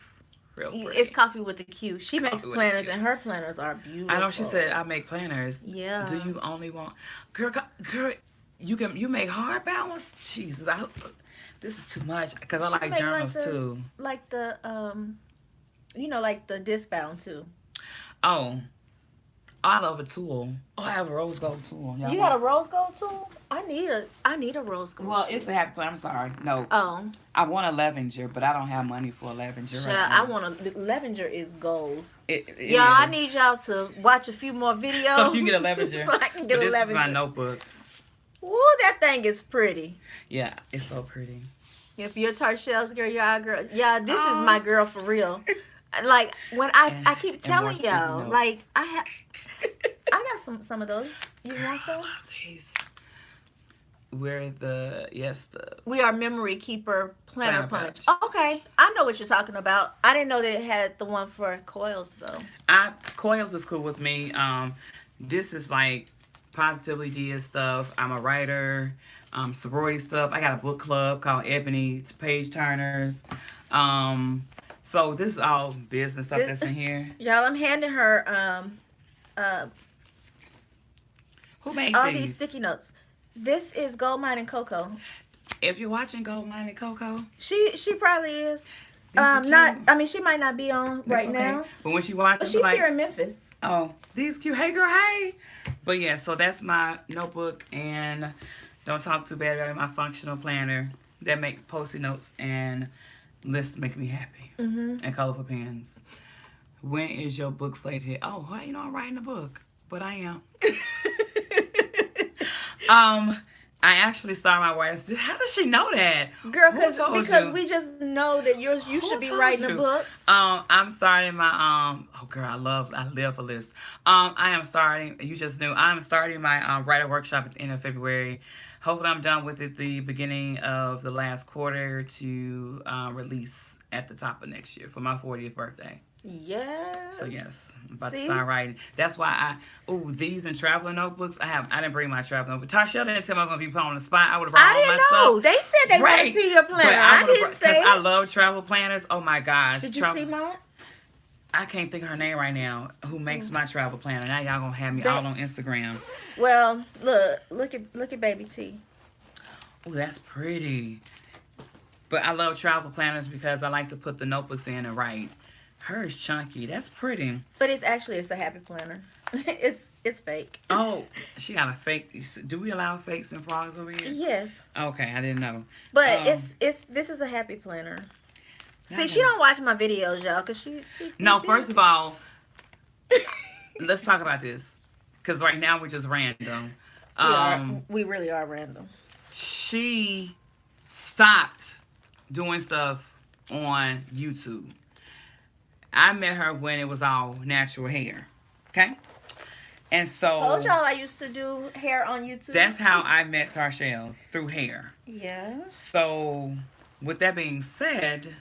Real pretty. It's coffee with a Q. She makes Coffee with a planners, Q. and her planners are beautiful. I know she said I make planners. Yeah. Do you only want... Girl, you make hardbowers? Jesus, this is too much because I She like make journals like the, too. Like the, like the disc bound, too. Oh, I love a tool. Oh, I have a rose gold tool. You got a rose gold tool? I need a rose gold Well, tool. it's a happy plan. I'm sorry. No. Oh. I want a Levenger, but I don't have money for a Levenger right Child, now. I want a Levenger is goals. It Y'all, I is. need y'all to watch a few more videos. So you get a Levenger. So I can get But a this is my Levenger. notebook. Ooh, that thing is pretty. Yeah, it's so pretty. If you're Tarshel's girl, you're our girl. Yeah, this is my Oh, girl for real. Like when I and I keep and more telling sticky y'all, like notes. I got some of those. You Girl, want I some? love these. Where the yes the We are Memory Keeper Planner planner Punch. pouch. Okay, I know what you're talking about. I didn't know they had the one for coils though. I Coils is cool with me. This is like positively Dia stuff. I'm a writer. Sorority stuff. I got a book club called Ebony Page Turners. Um, so this is all business stuff This, that's in here. y'all, I'm handing her uh Who made all these these? sticky notes. This is Gold Mine and Cocoa. If you're watching Gold Mine and Coco, She probably is. these are Not. cute. I mean, she might not be on That's right okay. now, But when she but watching, be she's here like, in Memphis. oh, these cute. Hey, girl, hey. But yeah, so that's my notebook, and don't talk too bad about my functional planner that make post-it notes and lists make me happy, Mhm. and colorful pens. When is your book slate hit? Oh, well, I'm writing a book, but I am. Um, I actually started my writing. How does she know that? Girl, Who cause told because you? we just know that you should Who be told writing a you? book. I'm starting my oh girl, I live for this. I am starting, you just knew, I'm starting my writer workshop at the end of February. Hopefully I'm done with it the beginning of the last quarter to release at the top of next year for my 40th birthday. So Yes. yes, I'm about to See, start writing. That's why these and traveling notebooks. I didn't bring my travel notebook. Tasha didn't tell me I was gonna be put on the spot. I would have brought I all didn't my stuff. know. They said they want to Right. see your But planner. I I would have didn't brought because say I it. love travel planners. Oh my gosh. Did you see Travel mine? I can't think of her name right now, who makes my travel planner. Now y'all gonna have me They all on Instagram. well, look at baby T. Oh, that's pretty. But I love travel planners because I like to put the notebooks in and write. Hers chunky. That's pretty. But it's a happy planner. It's fake. Oh, she got a fake. Do we allow fakes and frauds over here? Yes, Okay, I didn't know. but Um, it's this is a happy planner. now I See, she gotta. don't watch my videos, y'all, cause she be No, first busy. of all, let's talk about this because right now we're just random. we are Um, we really are random. she stopped doing stuff on YouTube. I met her when it was all natural hair. Okay? And Told so y'all I used to do hair on YouTube. that's how I met Tarshell through hair. Yes. So, with that being said,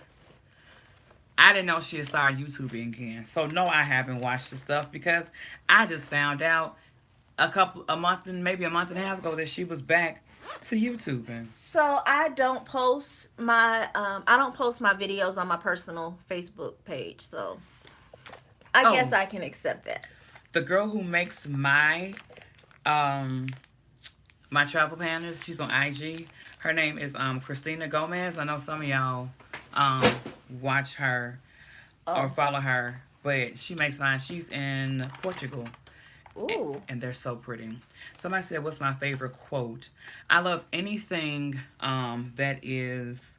I didn't know she had started YouTubing again. So, no, I haven't watched the stuff because I just found out a month and maybe a month and a half ago that she was back to YouTubing. So I don't post my videos on my personal Facebook page. So I Oh, guess I can accept that. the girl who makes um my travel planners, she's on IG. Her name is Christina Gomez. I know some of y'all um watch her or Oh, follow her, but she makes mine. She's in Portugal, ooh, and they're so pretty. Somebody said, "What's my favorite quote?" I love anything that is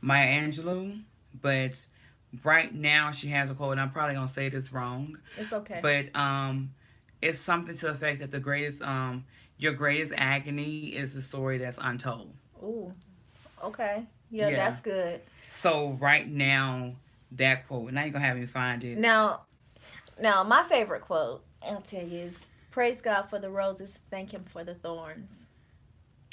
Maya Angelou, but right now she has a quote, and I'm probably gonna say this wrong, it's okay. but it's something to the effect that the greatest your greatest agony is the story that's untold. Ooh, okay. Yeah, Yeah. that's good. So right now that quote, now you're gonna have me find it. Now, now my favorite quote I'll tell you is "Praise God for the roses, thank Him for the thorns."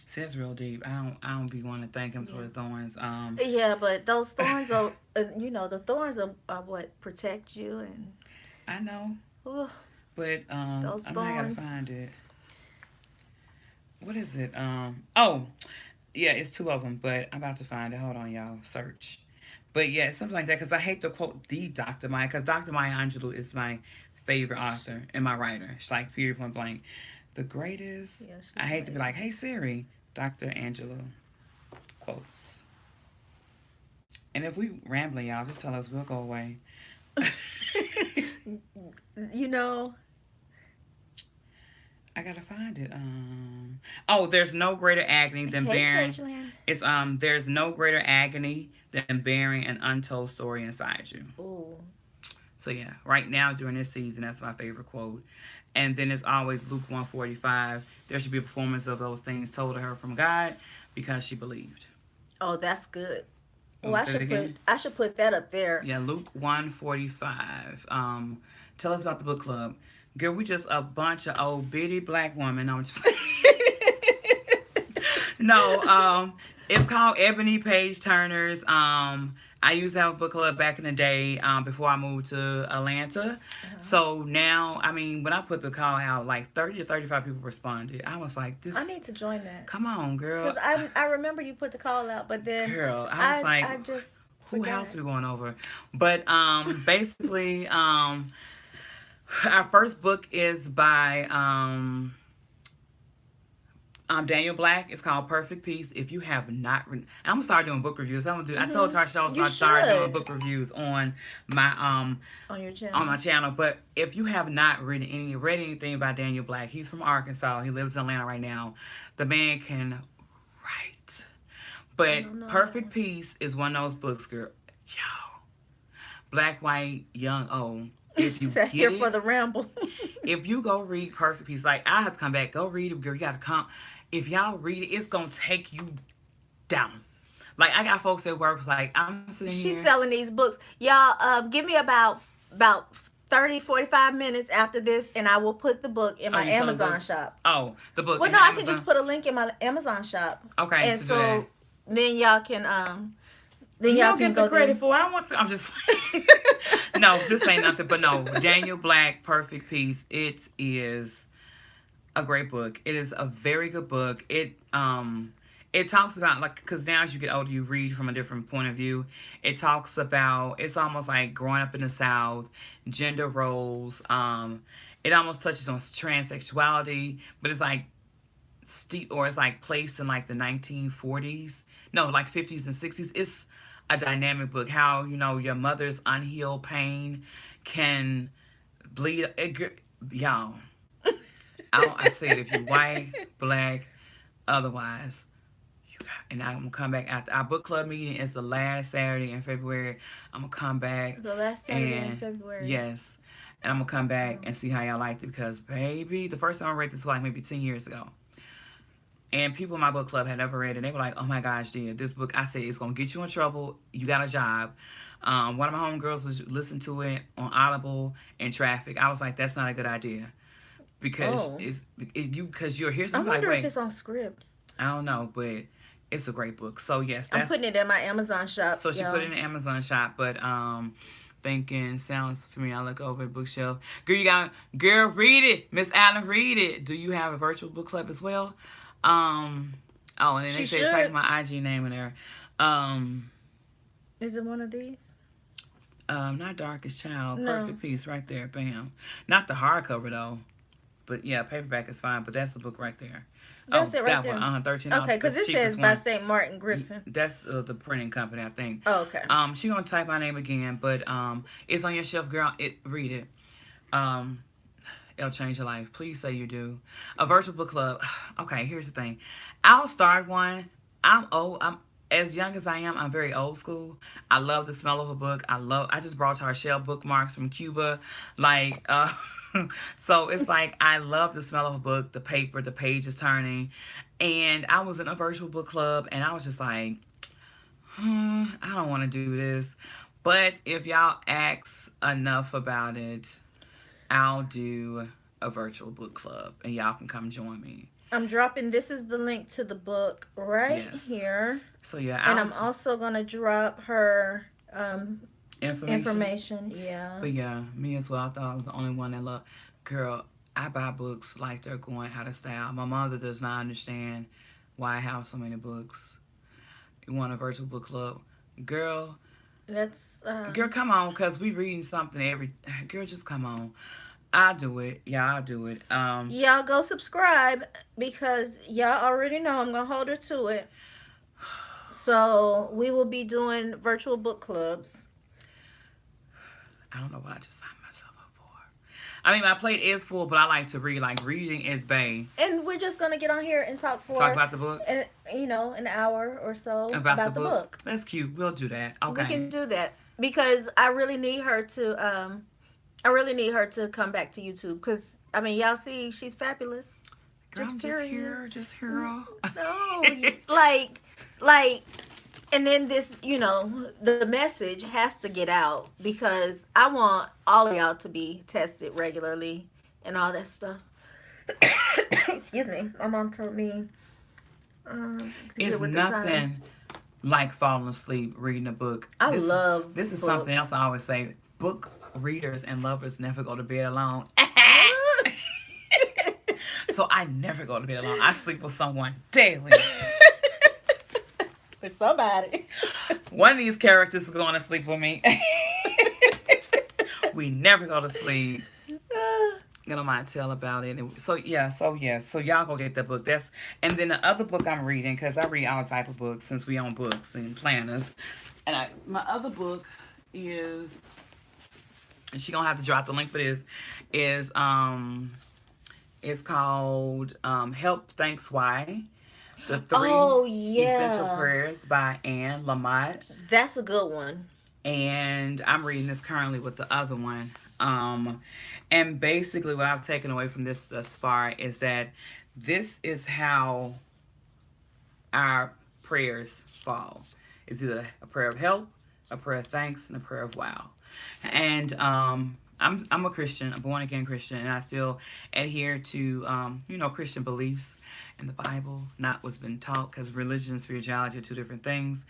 See, that's real deep. I don't be wanting to thank him for Yeah. the thorns. Yeah, but those thorns are, the thorns are what protect you, and I know, ooh, but those I'm not gotta thorns. find it. What is it? Oh, yeah, it's two of them, but I'm about to find it. Hold on, y'all. Search. But yeah, it's something like that because I hate to quote the Dr. Maya because Dr. Maya Angelou is my favorite author and my writer. She's like period point blank. The greatest. Yeah, I she's hate to be amazing. like, hey Siri, Dr. Angelou quotes. And if we rambling, y'all, just tell us we'll go away. you know, I gotta find it. Oh, there's no greater agony than hey, bearing. Caitlin. It's there's no greater agony than bearing an untold story inside you. Ooh, So yeah, right now during this season, that's my favorite quote. And then it's always Luke 145. There should be a performance of those things told to her from God because she believed. Oh, that's good. You Oh, want me to say it again? I should put that up there. Yeah, Luke 1:45. Tell us about the book club. Girl, we just a bunch of old bitty black women. I'm just no, it's called Ebony Page Turners. I used to have a book club back in the day, before I moved to Atlanta. Uh-huh. So now, I mean, when I put the call out, like 30 to 35 people responded. I was like, I this, need to join that come on, girl. because I remember you put the call out, but then Girl, I was like, I just who forgot. house we going over? But basically, our first book is by Daniel Black. It's called Perfect Peace. If you have not, I'm gonna start doing book reviews. I'm gonna do. I told Mhm. Tarsha I was You gonna start doing should book reviews my on your on channel. my channel. But if you have not read anything by Daniel Black, he's from Arkansas. He lives in Atlanta right now. The man can write. I But don't know that Perfect one. Peace is one of those books, girl. Yo, black, white, young, old. If She you said get here for it, the ramble. if you go read Perfect Peace, like I have to come back, go read it, girl. You gotta come. If y'all read it, it's gonna take you down. Like I got folks at work like I'm sitting here. She's selling these books. Y'all, give me about 30, 45 minutes after this, and I will put the book in Oh, my you selling Amazon books? shop. Oh, the book Well, in no, the I can just Amazon. put a link in my Amazon shop, Okay, and to do that. so then y'all You can get the go there. credit for it. I don't want to, I'm just no, this ain't nothing but no. Daniel Black, Perfect Peace. It is a great book. It is a very good book. It talks about like because now as you get older you read from a different point of view. It talks about it's almost like growing up in the South, gender roles. It almost touches on transsexuality, but it's like steep or it's like placed in like the 1940s. No, like 50s and 60s. It's a dynamic book. How your mother's unhealed pain can bleed. Y'all, I said if you white, black, otherwise, you got. And I'm gonna come back after our book club meeting is the last Saturday in February. I'm gonna come back The last Saturday in and February. yes, and I'm gonna come back Um, and see how y'all liked it because baby, the first time I read this was like maybe 10 years ago. And people in my book club had never read it. And they were like, "Oh my gosh, dear, this book." I said, "It's gonna get you in trouble. You got a job." One of my homegirls was listening to it on Audible in traffic. I was like, "That's not a good idea because oh, because you're here." So I you're like, wonder if "Wait, it's on script. I don't know," but it's a great book. So yes, I'm that's putting it in my Amazon shop, so she put it y'all. in the Amazon shop. But thinking sounds familiar. I look over the bookshelf. Girl, girl, read it, Miss Allen, read it. Do you have a virtual book club as well? Um, oh, and then they She say type should. my IG name in there. Um, Is it one of these? not Darkest Child, No. Perfect Peace, right there, bam. Not the hardcover though, but yeah, paperback is fine. But that's the book right there. Oh, That's it right that one, there. $13. Okay, because That's the it says cheapest by one. St. Martin Griffin. That's the printing company, I think. Oh, okay. She gonna type my name again, but it's on your shelf, girl. Read it. Um, it'll change your life. Please say you do. A virtual book club. Okay, here's the thing. I'll start one. I'm old. I'm as young as I am. I'm very old school. I love the smell of a book. I just brought to our shell bookmarks from Cuba, like. So it's like I love the smell of a book, the paper, the pages turning, and I was in a virtual book club, and I was just like, I don't want to do this. But if y'all ask enough about it, I'll do a virtual book club and y'all can come join me. I'm dropping, this is the link to the book right Yes. here. So yeah, And I'm also going to drop her information. information. Yeah. But yeah, me as well. I thought I was the only one that loved. Girl, I buy books like they're going out of style. My mother does not understand why I have so many books. You want a virtual book club, girl? That's Girl, come on, cause we reading something every. Girl, just come on. I'll do it. Yeah, I'll do it. y'all go subscribe because y'all already know I'm going to hold her to it. So, we will be doing virtual book clubs. I don't know what I just signed myself up for. I mean, my plate is full, but I like to read. Like reading is bae. And we're just going to get on here and talk Talk for about the book. an hour or so About the about the book. book. That's cute. We'll do that. We Okay. can do that because I really need her to come back to YouTube because I mean y'all see she's fabulous. Girl, Just I'm just period. here. Just here. No, like like And then this, the message has to get out because I want all of y'all to be tested regularly and all that stuff. Excuse me. My mom told me to It's get with the times. nothing like falling asleep reading a book. I This love this is something else books. I always say. Book readers and lovers never go to bed alone. So I never go to bed alone. I sleep with someone daily. With somebody. One of these characters is going to sleep with me. We never go to sleep. Gonna mind tell about it. So y'all go get that book. That's and then the other book I'm reading because I read all type of books since we own books and planners. And my other book is, and she gonna have to drop the link for this. Is it's called Help Thanks Why. The Three Oh Essential yeah, Prayers by Anne Lamott. that's a good one. And I'm reading this currently with the other one. And basically, what I've taken away from this thus far is that this is how our prayers fall. It's either a prayer of help, a prayer of thanks, and a prayer of wow. And I'm a Christian, a born again Christian, and I still adhere to Christian beliefs and the Bible, not what's been taught, because religion and spirituality are two different things.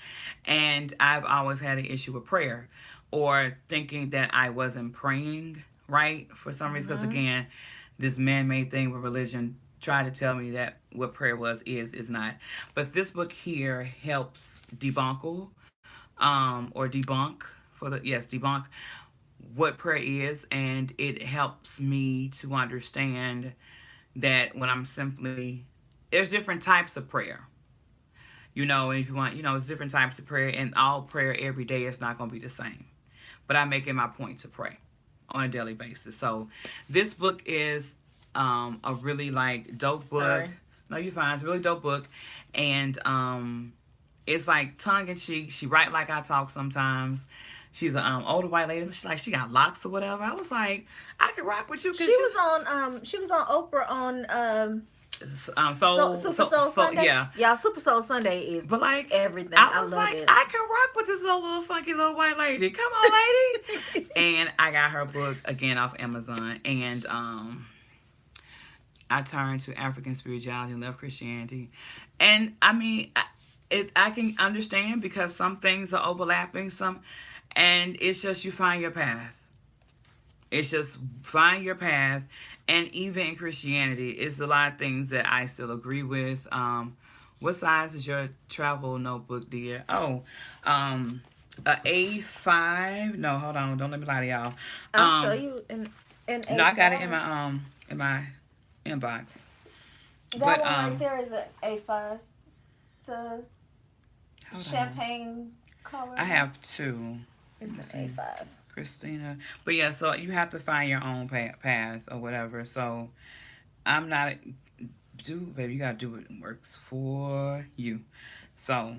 And I've always had an issue with prayer, or thinking that I wasn't praying right for some reason. Because Mm-hmm. again, this man-made thing with religion tried to tell me that what prayer is not. But this book here helps or debunk debunk what prayer is, and it helps me to understand that when I'm simply there's different types of prayer. And if you want, it's different types of prayer, and all prayer every day is not going to be the same. But I make it my point to pray on a daily basis. So this book is a really like dope book. Sorry. No, you're fine. It's a really dope book, and it's like tongue in cheek. She write like I talk sometimes. She's an older white lady. She's like she got locks or whatever. I was like, I could rock with you because She was on Oprah on Super Soul Sunday. yeah. Y'all, Super Soul Sunday is But like, everything. I I was love like, it. I can rock with this little funky little white lady. Come on, lady. And I got her book again off Amazon, and I turned to African spirituality and left Christianity, and I mean, I can understand because some things are overlapping, and it's just you find your path. It's just find your path. And even in Christianity, it's a lot of things that I still agree with. What size is your travel notebook, dear? Oh, a A5. No, hold on. Don't let me lie to y'all. I'll show you an No, I got it A5. in my inbox. That But one right there is an A5. The hold on. champagne color. I have two. It's Let me an see. A5. Christina. But yeah, so you have to find your own path or whatever. So I'm not baby, you gotta do what works for you. So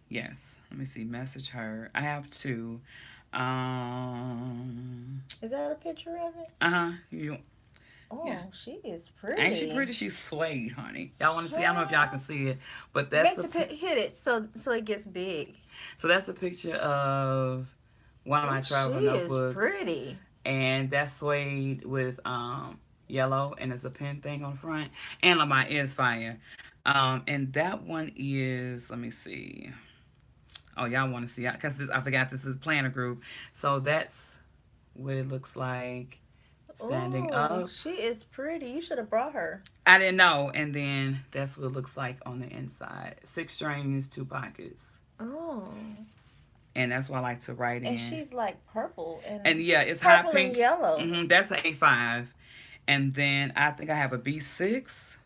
yes, let me see. Message her. I have two. Is that a picture of it? You yeah. Oh, she is Ain't she pretty. pretty? She's suede, honey. Y'all want to see? I don't know if y'all can Child. see it, but Make the hit it so it gets big. so that's a picture of one of Oh, my she travel is notebooks, pretty. and that's suede with yellow, and it's a pin thing on the front. And Lamont is fire. And that one is, let me see. Oh, y'all want to see? Because I forgot this is planner group. So that's what it looks like standing Oh, up. she is pretty. You should have brought her. I didn't know. And then that's what it looks like on the inside. 6 strings, 2 pockets. Oh, And that's what I like to write and in. she's like purple And and yeah, it's hot purple and pink. yellow. That's an A5. And then I think I have a B6.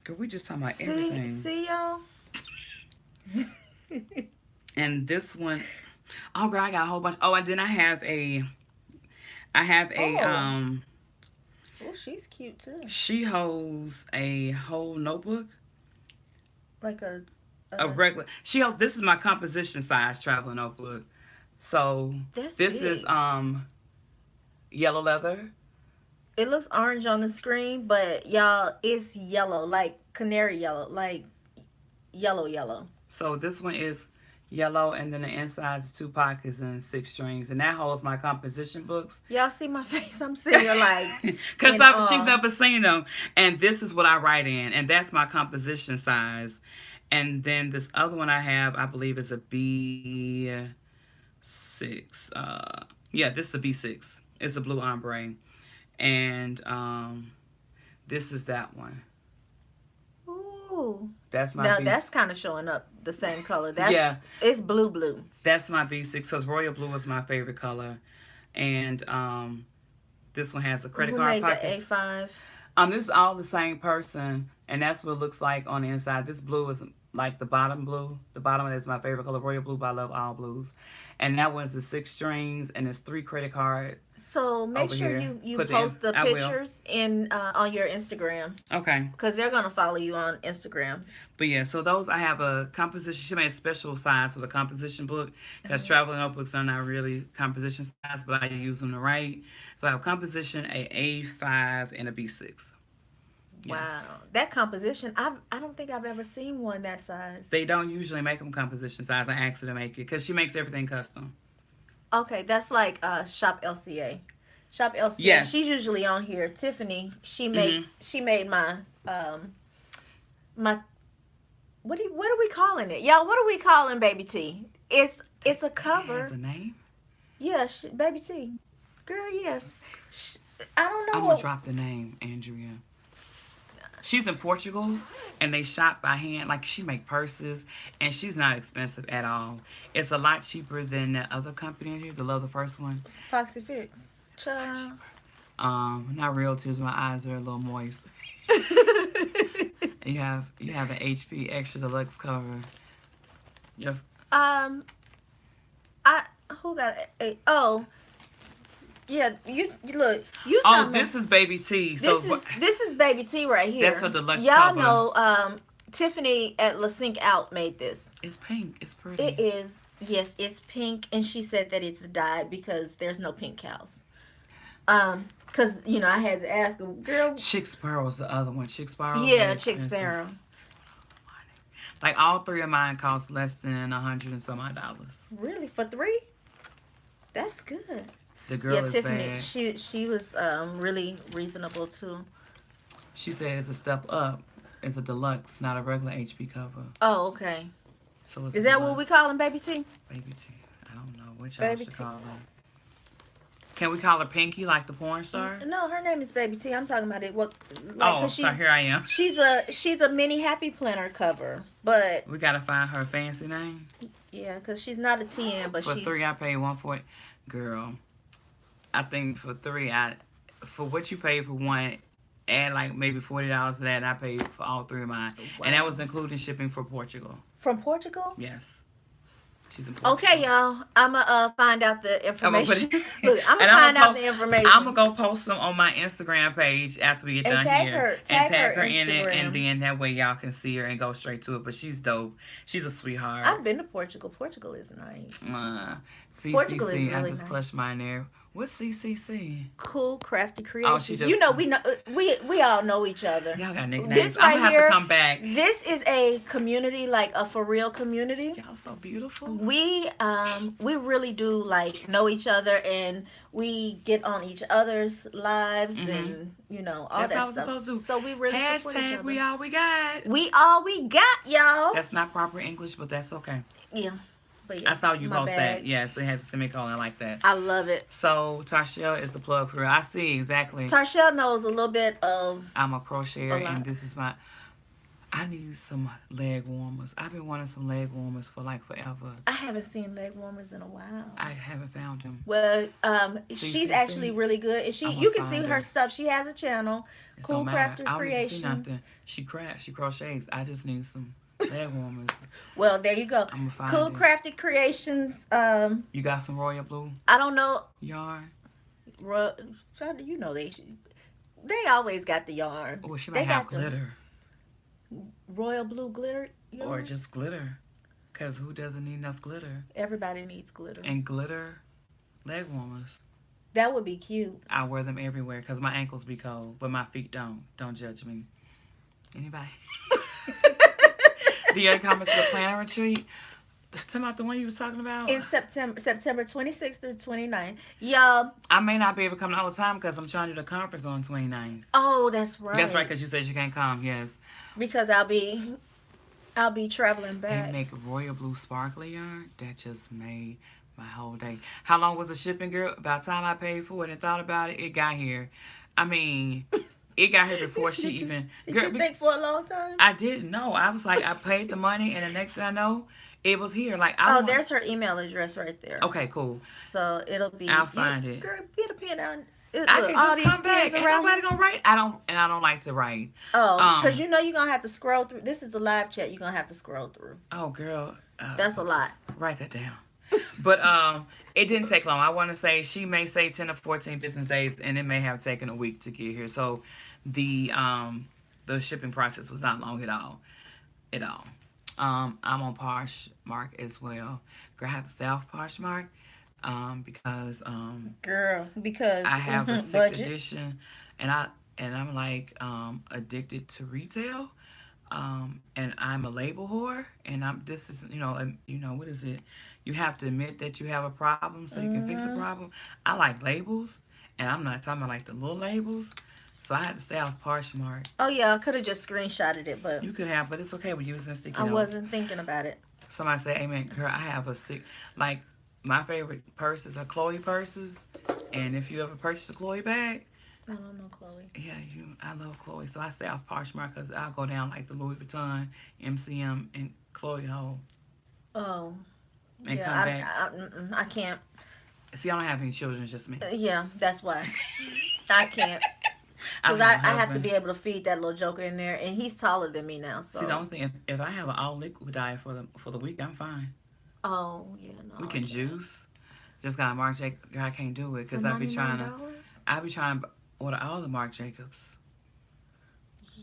Girl, we just talking about See, everything. see y'all. And this one, oh girl, I got a whole bunch. Oh, and then I have a Oh, oh, she's cute too. she holds a whole notebook. Like A a regular she holds this is my composition size travel notebook. So that's this is big. yellow leather. It looks orange on the screen, but y'all, it's yellow, like canary yellow, like yellow, yellow. So this one is yellow, and then the inside is 2 pockets and 6 strings, and that holds my composition books. Y'all see my face? I'm sitting here like Because in she's awe. never seen them, and this is what I write in, and that's my composition size. And then this other one I have, I believe, is a B6. Yeah, this is a B6. It's a blue ombre, and this is that one. Ooh. That's my Now B. that's kind of showing up the same color. Yeah, It's blue blue. that's my B6 because royal blue is my favorite color, and this one has a credit Who card made the pockets. A5? This is all the same person, and that's what it looks like on the inside. This blue is like the bottom blue. The bottom is my favorite color, royal blue, but I love all blues. And that one's the 6 strings, and it's 3 credit cards So make over sure here. you Put post the I will. pictures in on your Instagram Okay. because they're gonna follow you on Instagram. But yeah, so those I have a composition. She made a special size for the composition book because travel notebooks are not really composition size, but I use them to write. So I have composition, a A5, and a B6. Yes. Wow, that composition! I don't think I've ever seen one that size. They don't usually make them composition size. I asked her to make it because she makes everything custom. Okay, that's like Shop LCA. Shop LCA. Yes. She's usually on here. Tiffany. Mhm. She made my my what are we calling it, y'all? What are we calling Baby T? It's a It cover. has a name. Yeah, Baby T. Girl, yes. I don't know I'm gonna what. drop the name, Andrea. She's in Portugal, and they shop by hand. Like she make purses, and she's not expensive at all. It's a lot cheaper than that other company in here. The Love the First one. Foxy Fix. Child. Not real tears. My eyes are a little moist. You have an HP extra deluxe cover. Yep. um, I who got oh yeah you look you saw Oh, me. this is Baby T. So This is Baby T right here. That's her deluxe Y'all cover. know Tiffany at La Sync Out made this. it's pink. It's pretty. It is, yes, it's pink, and she said that it's dyed because there's no pink cows. Because I had to ask her, girl. Chick Sparrow is the other one. Chick Sparrow. Yeah, very Chick expensive. Sparrow. Like all three of mine cost less than $100 and some odd dollars. Really, for 3? That's good. The girl Yeah, is Tiffany. bad. She was really reasonable too. She said it's a step up. It's a deluxe, not a regular HP cover. Oh, okay. So it's Is a that what we deluxe. call him, Baby T? Baby T. I don't know what y'all Baby should T. call her. Can we call her Pinky like the porn star? No, her name is Baby T. I'm talking about it. What? Like, Oh, 'cause so here I am. she's a mini Happy Planner cover, but We gotta find her fancy name. yeah, because she's not a TN, but For she's 3, I paid 140. Girl, I think for 3, for what you paid for one, add like maybe $40 to that, and I paid for all 3 of mine, and that was including shipping for Portugal. from Portugal. Yes, she's in Portugal. Okay, y'all. I'ma find out the I'm gonna put information. it. Look, I'm And gonna find out po- the information. I'm gonna go post them on my Instagram page after we get And done tag here, her- and tag tag her her in it, Instagram. and then that way y'all can see her and go straight to it. But she's dope. She's a sweetheart. I've been to Portugal. Portugal is nice. Portugal is CCC. I really just nice. clutched mine there. What's CCC? Cool, crafty creations. she just- we all know each other. Y'all got nicknames. This I'm right gonna have here- to come back. This is a community, like a for real community. Y'all so beautiful. We really do like know each other, and we get on each other's lives, and all That's that how it's stuff. supposed to. So we really support each Hashtag other. we all we got. We all we got, y'all. That's not proper English, but that's okay. Yeah, but yeah, I saw you my post bad. that. Yes, it has a semicolon. I like that. I love it. So Tarshelle is the plug for real. I see exactly. Tarshelle knows a little bit of. I'm a crocheter, A lot. and this is my. I need some leg warmers. I've been wanting some leg warmers for like forever. I haven't seen leg warmers in a while. I haven't found them. Well, See, she's see, actually see. really good, and I'ma you can see find her her. stuff. She has a channel, It Cool don't matter. Crafted I don't need to see Creations. nothing. She crafts. She crochets. I just need some leg warmers. Well, there you go. I'm gonna find Cool it. Crafted Creations. You got some royal blue I don't know. yarn? They always got the yarn. Or she They might have got the glitter. royal blue glitter. Or just glitter. Because who doesn't need enough glitter? Everybody needs glitter. And glitter leg warmers. That would be cute. I wear them everywhere because my ankles be cold, but my feet don't. Don't judge me. Anybody? Do you have comments for the planner retreat? Tell me about the one you was talking about. in September 26th through 29th. Y'all, I may not be able to come the whole time because I'm trying to do the conference on 29th. oh, that's That's right, right. because you said you can't come. Yes. Because I'll be traveling They back. make royal blue sparkly yarn. That just made my whole day. How long was the shipping, girl? About the time I paid for it and thought about it, it got here. I mean, it got here before she did you even. did Girl, you think for a long time? I didn't know. I was like, I paid the money, and the next thing I know, it was here. Like I Oh, want. there's her email address right there. Okay, cool. So it'll I'll be you. find it. Girl, get a pen out. I Look, can all just these come pens back. Ain't around nobody here. gonna write. I don't like to write. Oh, because Um. you know you're gonna have to scroll through. This is the live chat. You're gonna have to scroll through. Oh, girl. That's a lot. Write that down. But it didn't take long. I want to say she may say 10 to 14 business days, and it may have taken a week to get here. So the the shipping process was not long at all. I'm on Poshmark as well. Girl, I have to stay off Poshmark because Girl, because I have a sick budget. addiction, and I'm like addicted to retail. And I'm a label whore, and I'm this is what is it? You have to admit that you have a problem so you can fix a Hmm. problem. I like labels, and I'm not talking about like the little labels. So I had to stay off Poshmark. Oh yeah, I could have just screenshotted it, but You could have, but it's okay with using a sticky I note. wasn't thinking about it. Somebody say, "Amen, girl." I have a sick like my favorite purses are Chloe purses, and if you ever purchase a Chloe bag, I don't know, Chloe. yeah, I love Chloe, so I stay off Poshmark because I'll go down like the Louis Vuitton, MCM, and Chloe hole Oh and yeah, come back. I can't. See, I don't have any children, it's just me. Yeah, that's why I can't. I Because don't have a I have to husband. be able to feed that little joker in there, and he's taller than me now. See, the So, only thing if I have an all liquid diet for the week, I'm fine. oh yeah, We no, I can can't. juice. Just got Marc Jacob. I can't do it For because $99. I be trying to order all the Marc Jacobs.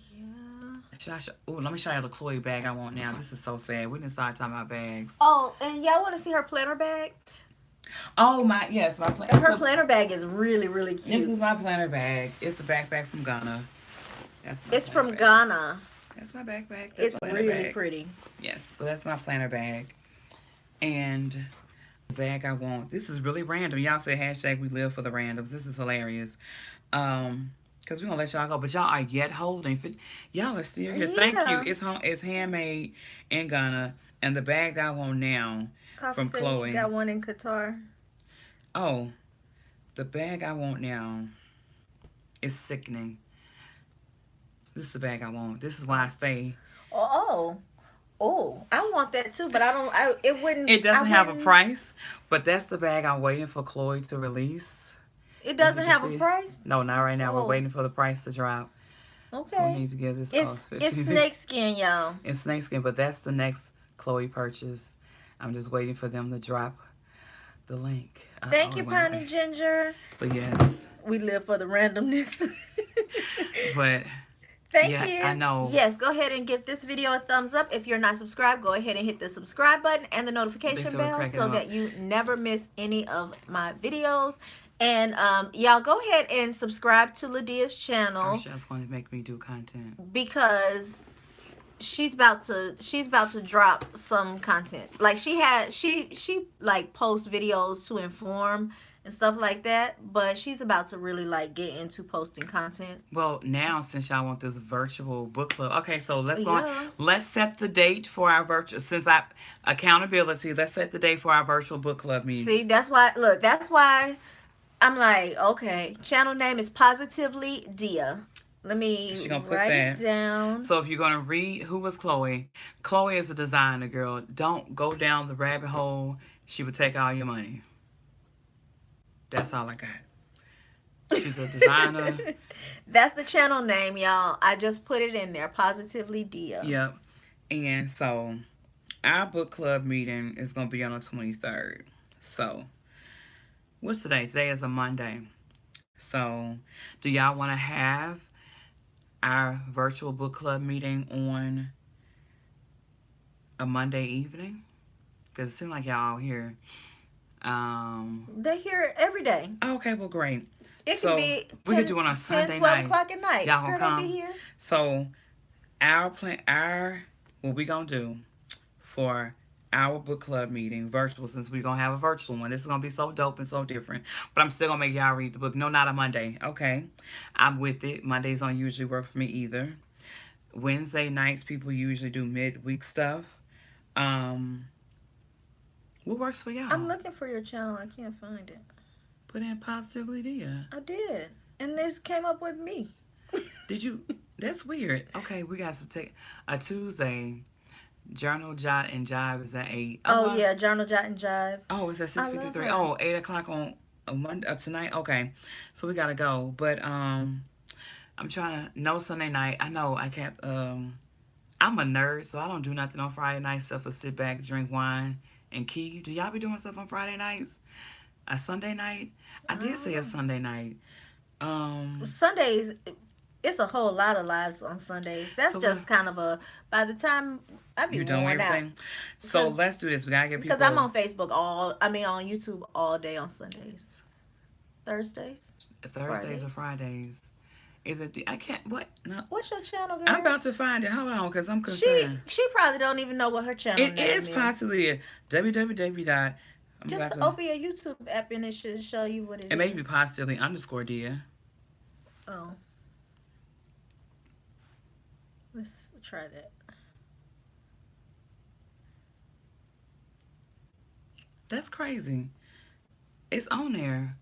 Yeah. Oh, let me show you the Chloe bag I want now. This is so sad. We didn't start talking about bags. Oh, and y'all want to see her planner bag? Oh my, yes, my plan. Her planner bag is really, really This cute. is my planner bag. It's a backpack from Ghana. That's my It's planner from bag. Ghana. That's my backpack. That's It's my planner really bag. pretty. Yes, so that's my planner bag. And the bag I want. This is really random. Y'all say hashtag we live for the randoms. This is hilarious. Because we're gonna let y'all go. But y'all are yet holding. Y'all are still here. Thank you. Yeah. It's handmade in Ghana. And the bag that I want now Coffee from said he Chloe. got one in Qatar. Oh, the bag I want now is sickening. This is the bag I want. This is why I say Oh, oh, I want that too, but I don't. I it wouldn't. it I doesn't have a wouldn't. price, but that's the bag I'm waiting for Chloe to release. It If you doesn't can have a see it. price. No, not right now. We're Oh, waiting for the price to drop. We okay. need to get this It's cost. snake skin, y'all. It's snakeskin, but that's the next Chloe purchase. I'm just waiting for them to drop the link. Thank Oh, you, it went Piney away. Ginger. But yes, We live for the randomness. but Thank yeah, I you. know. Yes, go ahead and give this video a thumbs up. If you're not subscribed, go ahead and hit the subscribe button and the They notification said we're bell cracking so up. that you never miss any of my videos. And y'all go ahead and subscribe to LáDeia's channel Tarsha's going to make me do content. because she's about to drop some content. Like she like posts videos to inform and stuff like that, but she's about to really like get into posting content. Well, now since y'all want this virtual book club, okay, so let's go on. Yeah. Let's set the date for our virtual. Since I accountability, let's set the date for our virtual book club meeting. See, that's why. Look, that's why I'm like, okay. Channel name is Positively Deia. Let me She gonna put write it that. down. So if you're gonna read who was Chloe, Chloe is a designer girl. Don't go down the rabbit hole. She would take all your money. That's all I got. She's a designer. That's the channel name, y'all. I just put it in there. Positively Deia. Yep. And so our book club meeting is gonna be on the 23rd. So what's today? Today is a Monday. So do y'all want to have our virtual book club meeting on a Monday evening? Because it seems like y'all all here. They hear it every day. Okay, well, great. It So can be we 10, could do it on a 10 Sunday 12 night. o'clock at night. Y'all gonna Girl, they be come? here. So our what we gonna do for our book club meeting virtual, since we're gonna have a virtual one. This is gonna be so dope and so different. But I'm still gonna make y'all read the book. No, not a Monday. Okay. I'm with it. Mondays don't usually work for me either. Wednesday nights people usually do midweek stuff. Um what works for I'm y'all? looking for your channel. I can't find it. Put in positivelyDeia. I did. And this came up with me. Did you that's weird. Okay, we got to take a Tuesday. Journal Jot and Jive is at 8. Oh Oh, well, yeah. Journal, Jot, and Jive. oh, it's at I love 6:53. her. Oh, 8 o'clock on a Monday tonight. Okay, so we gotta go. But I'm trying to no Sunday night. I know I can't. I'm a nerd, so I don't do nothing on Friday nights except for sit back, drink wine, and key. Do y'all be doing stuff on Friday nights? A Sunday night? I I did don't say a know. Sunday night. Um, Sundays, it's a whole lot of lives on Sundays. That's so what? just kind of a, by the time I be You done with worn out. everything? So Because let's do this. We gotta get because I'm people on Facebook I mean, on YouTube all day on Sundays. Thursdays, Thursdays or Fridays. Fridays. Is it? I can't. What? No. What's your channel, I'm girl? about to find it. Hold on, cause I'm She concerned. she probably don't even know what her channel It is name is. possibly www dot. I'm Just about to. open your YouTube app and it should show you what it It may be is. positively underscore Dia. Oh, let's try that. That's crazy. It's on there.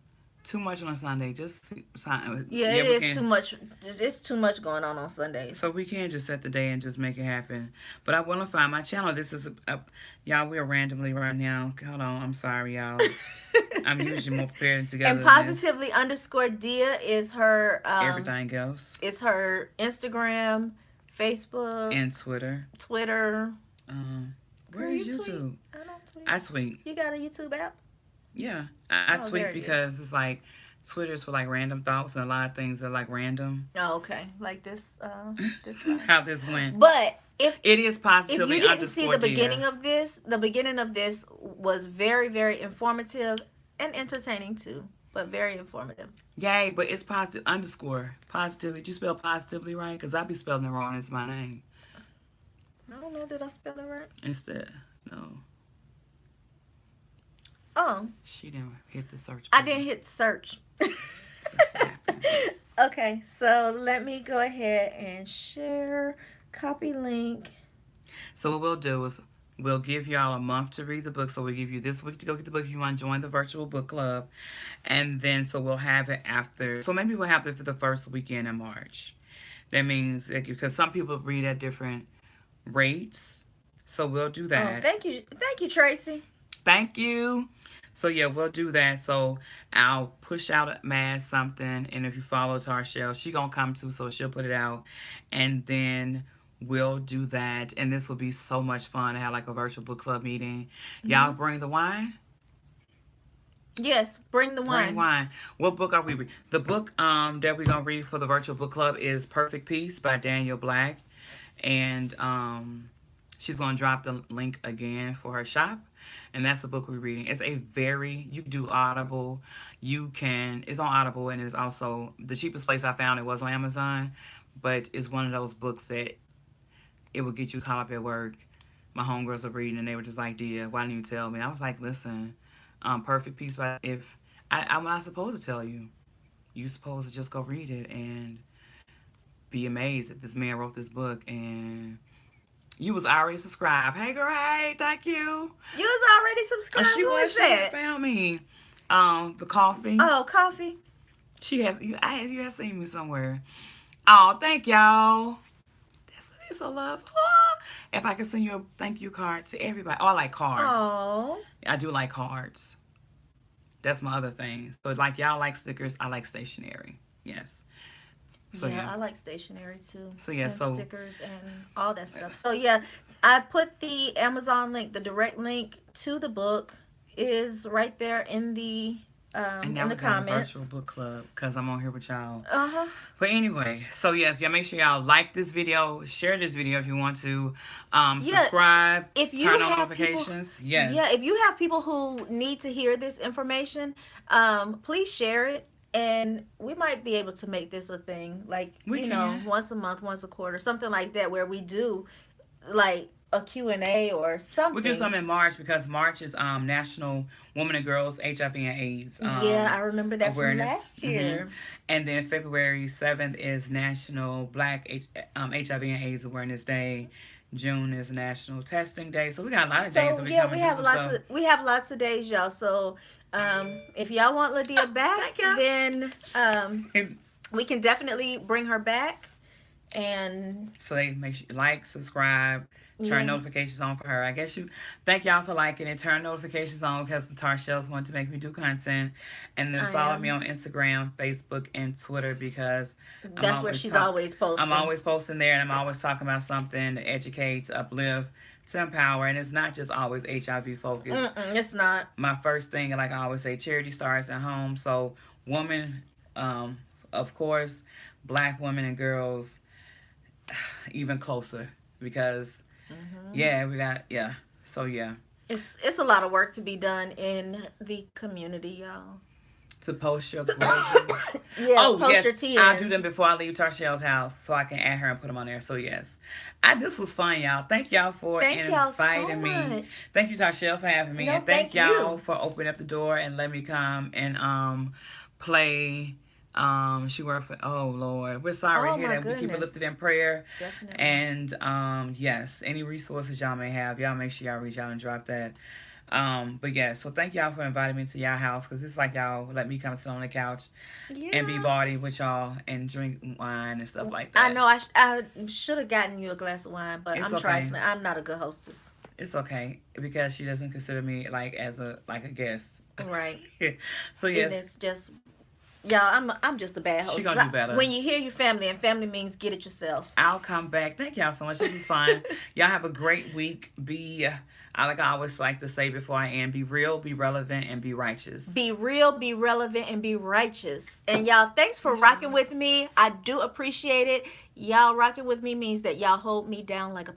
Too much on a Sunday. Just Yeah, yeah, it we is too can. much. It's too much going on Sundays. So we can just set the day and just make it happen. But I want to find my channel. This is y'all. We're randomly right now. Hold on. I'm sorry, y'all. I'm usually more prepared and And together than this. positively underscore Dia Everything else is her Instagram, Facebook, and Twitter. Twitter. Um, where Girl, is you tweet. YouTube? I don't tweet. I tweet. You got a YouTube app? Yeah, I Oh, there tweet it is. because it's like Twitter's for like random thoughts and a lot of things are like random. Oh, okay. Like this line. How this went. But It is if you positively didn't see underscore Dia. the beginning of this was very, very informative and entertaining too, but very informative. Yay, but it's positive underscore. Positively. Did you spell positively right? Because I be spelling it wrong. It's my name. I don't know. Did I spell it right? Instead. No. Oh, She didn't hit the search I button. didn't hit search. That's what happened. Okay, so let me go ahead and share, copy link. So what we'll do is we'll give y'all a month to read the book. So we'll give you this week to go get the book if you want to join the virtual book club. And then so we'll have it after. So maybe we'll have it for the first weekend in March. That means like, because some people read at different rates. So we'll do Oh, that. thank you, Tracy. Thank you. So yeah, we'll do that. So I'll push out a mass something, and if you follow Tarshell, she gonna come too, so she'll put it out, and then we'll do that. And this will be so much fun to have like a virtual book club meeting. Y'all Hmm. bring the wine. Yes, bring the Bring wine. wine. What book are we reading? The book that we're gonna read for the virtual book club is Perfect Peace by Daniel Black, and she's gonna drop the link again for her shop, and that's the book we're reading. It's a very you can do Audible, you can it's on Audible, and it's also the cheapest place I found it was on Amazon, but it's one of those books that it would get you caught up at work. My homegirls are reading, and they were just like, "Dear, why didn't you tell me?" I was like, "Listen, Perfect Peace, but if I'm not supposed to tell you, you supposed to just go read it and be amazed that this man wrote this book and you was already subscribed. Hey girl, hey, thank you. You was already subscribed. She Who is was. She had that? found me. The coffee. Oh, coffee. She has. You have seen me somewhere. Oh, thank y'all. This is a love. Oh, if I could send you a thank you card to everybody. Oh, I like cards. Oh, I do like cards. That's my other thing. So like y'all like stickers, I like stationery. Yes. So yeah, yeah. I like stationery too, So yeah. and So stickers and all that stuff. So yeah, I put the Amazon link, the direct link to the book is right there and now in we the got a virtual comments. book club because I'm on here with y'all. Uh huh. But anyway, so yes, y'all make sure y'all like this video, share this video if you want to, Yeah, subscribe, if you turn on have people, notifications. yeah, Yes, if you have people who need to hear this information, please share it, and we might be able to make this a thing, like we can. once a month, once a quarter, something like that, where we do like a Q&A or We do some something. in March because March is National Women and Girls HIV and AIDS Yeah, I remember that from awareness. last year. And then February 7th is National HIV and AIDS Awareness Day. June is National Testing Day. So we got a lot of days that So we yeah, come and do some stuff. we have lots of days, y'all. So if y'all want LáDeia back, Thank y'all. then we can definitely bring her back. And So they make sure you like, subscribe, turn yeah, notifications on for her. I guess you thank y'all for liking it. Turn notifications on because Tarshel's want to make me do content, and then I follow me am. on Instagram, Facebook, and Twitter because I'm That's where always she's talk. always I'm posting. always posting there, and I'm always talking about something to educate, to uplift, to empower, and it's not just always HIV focused. It's not. My first thing, like I always say, charity starts at home. So, women, of course, black women and girls even closer because yeah, we got yeah. So yeah, It's a lot of work to be done in the community, y'all. to post your groceries. Yeah, Oh post your yes, I'll do TNs. them before I leave Tarshel's house so I can add her and put them on there. So yes, this was fun, y'all. Thank y'all for Thank y'all so inviting me. much. Thank you, Tarshel, for having me, No, and thank thank y'all you. for opening up the door and let me come and play. She worked for. Oh Lord, we're sorry to Oh hear my that. We keep it goodness. lifted in prayer. Definitely. And yes, any resources y'all may have, y'all make sure y'all reach out and drop that. But yeah, so thank y'all for inviting me to y'all house because it's like y'all let me come sit on the couch and be Yeah. bawdy with y'all and drink wine and stuff like I that. know I should have gotten you a glass of wine, but It's I'm okay. trifling. I'm not a good hostess. It's okay because she doesn't consider me like as a guest. Right. So And yes, it's just y'all, I'm just a bad she hostess. gonna do better. When you hear your family, and family means get it yourself. I'll come back. Thank y'all so much. This is fun. Y'all have a great week. I like I always like to say before I end, be real, be relevant, and be righteous. Be real, be relevant, and be righteous. And y'all, thanks for Peace, rocking y'all. with me. I do appreciate it. Y'all rocking with me means that y'all hold me down like a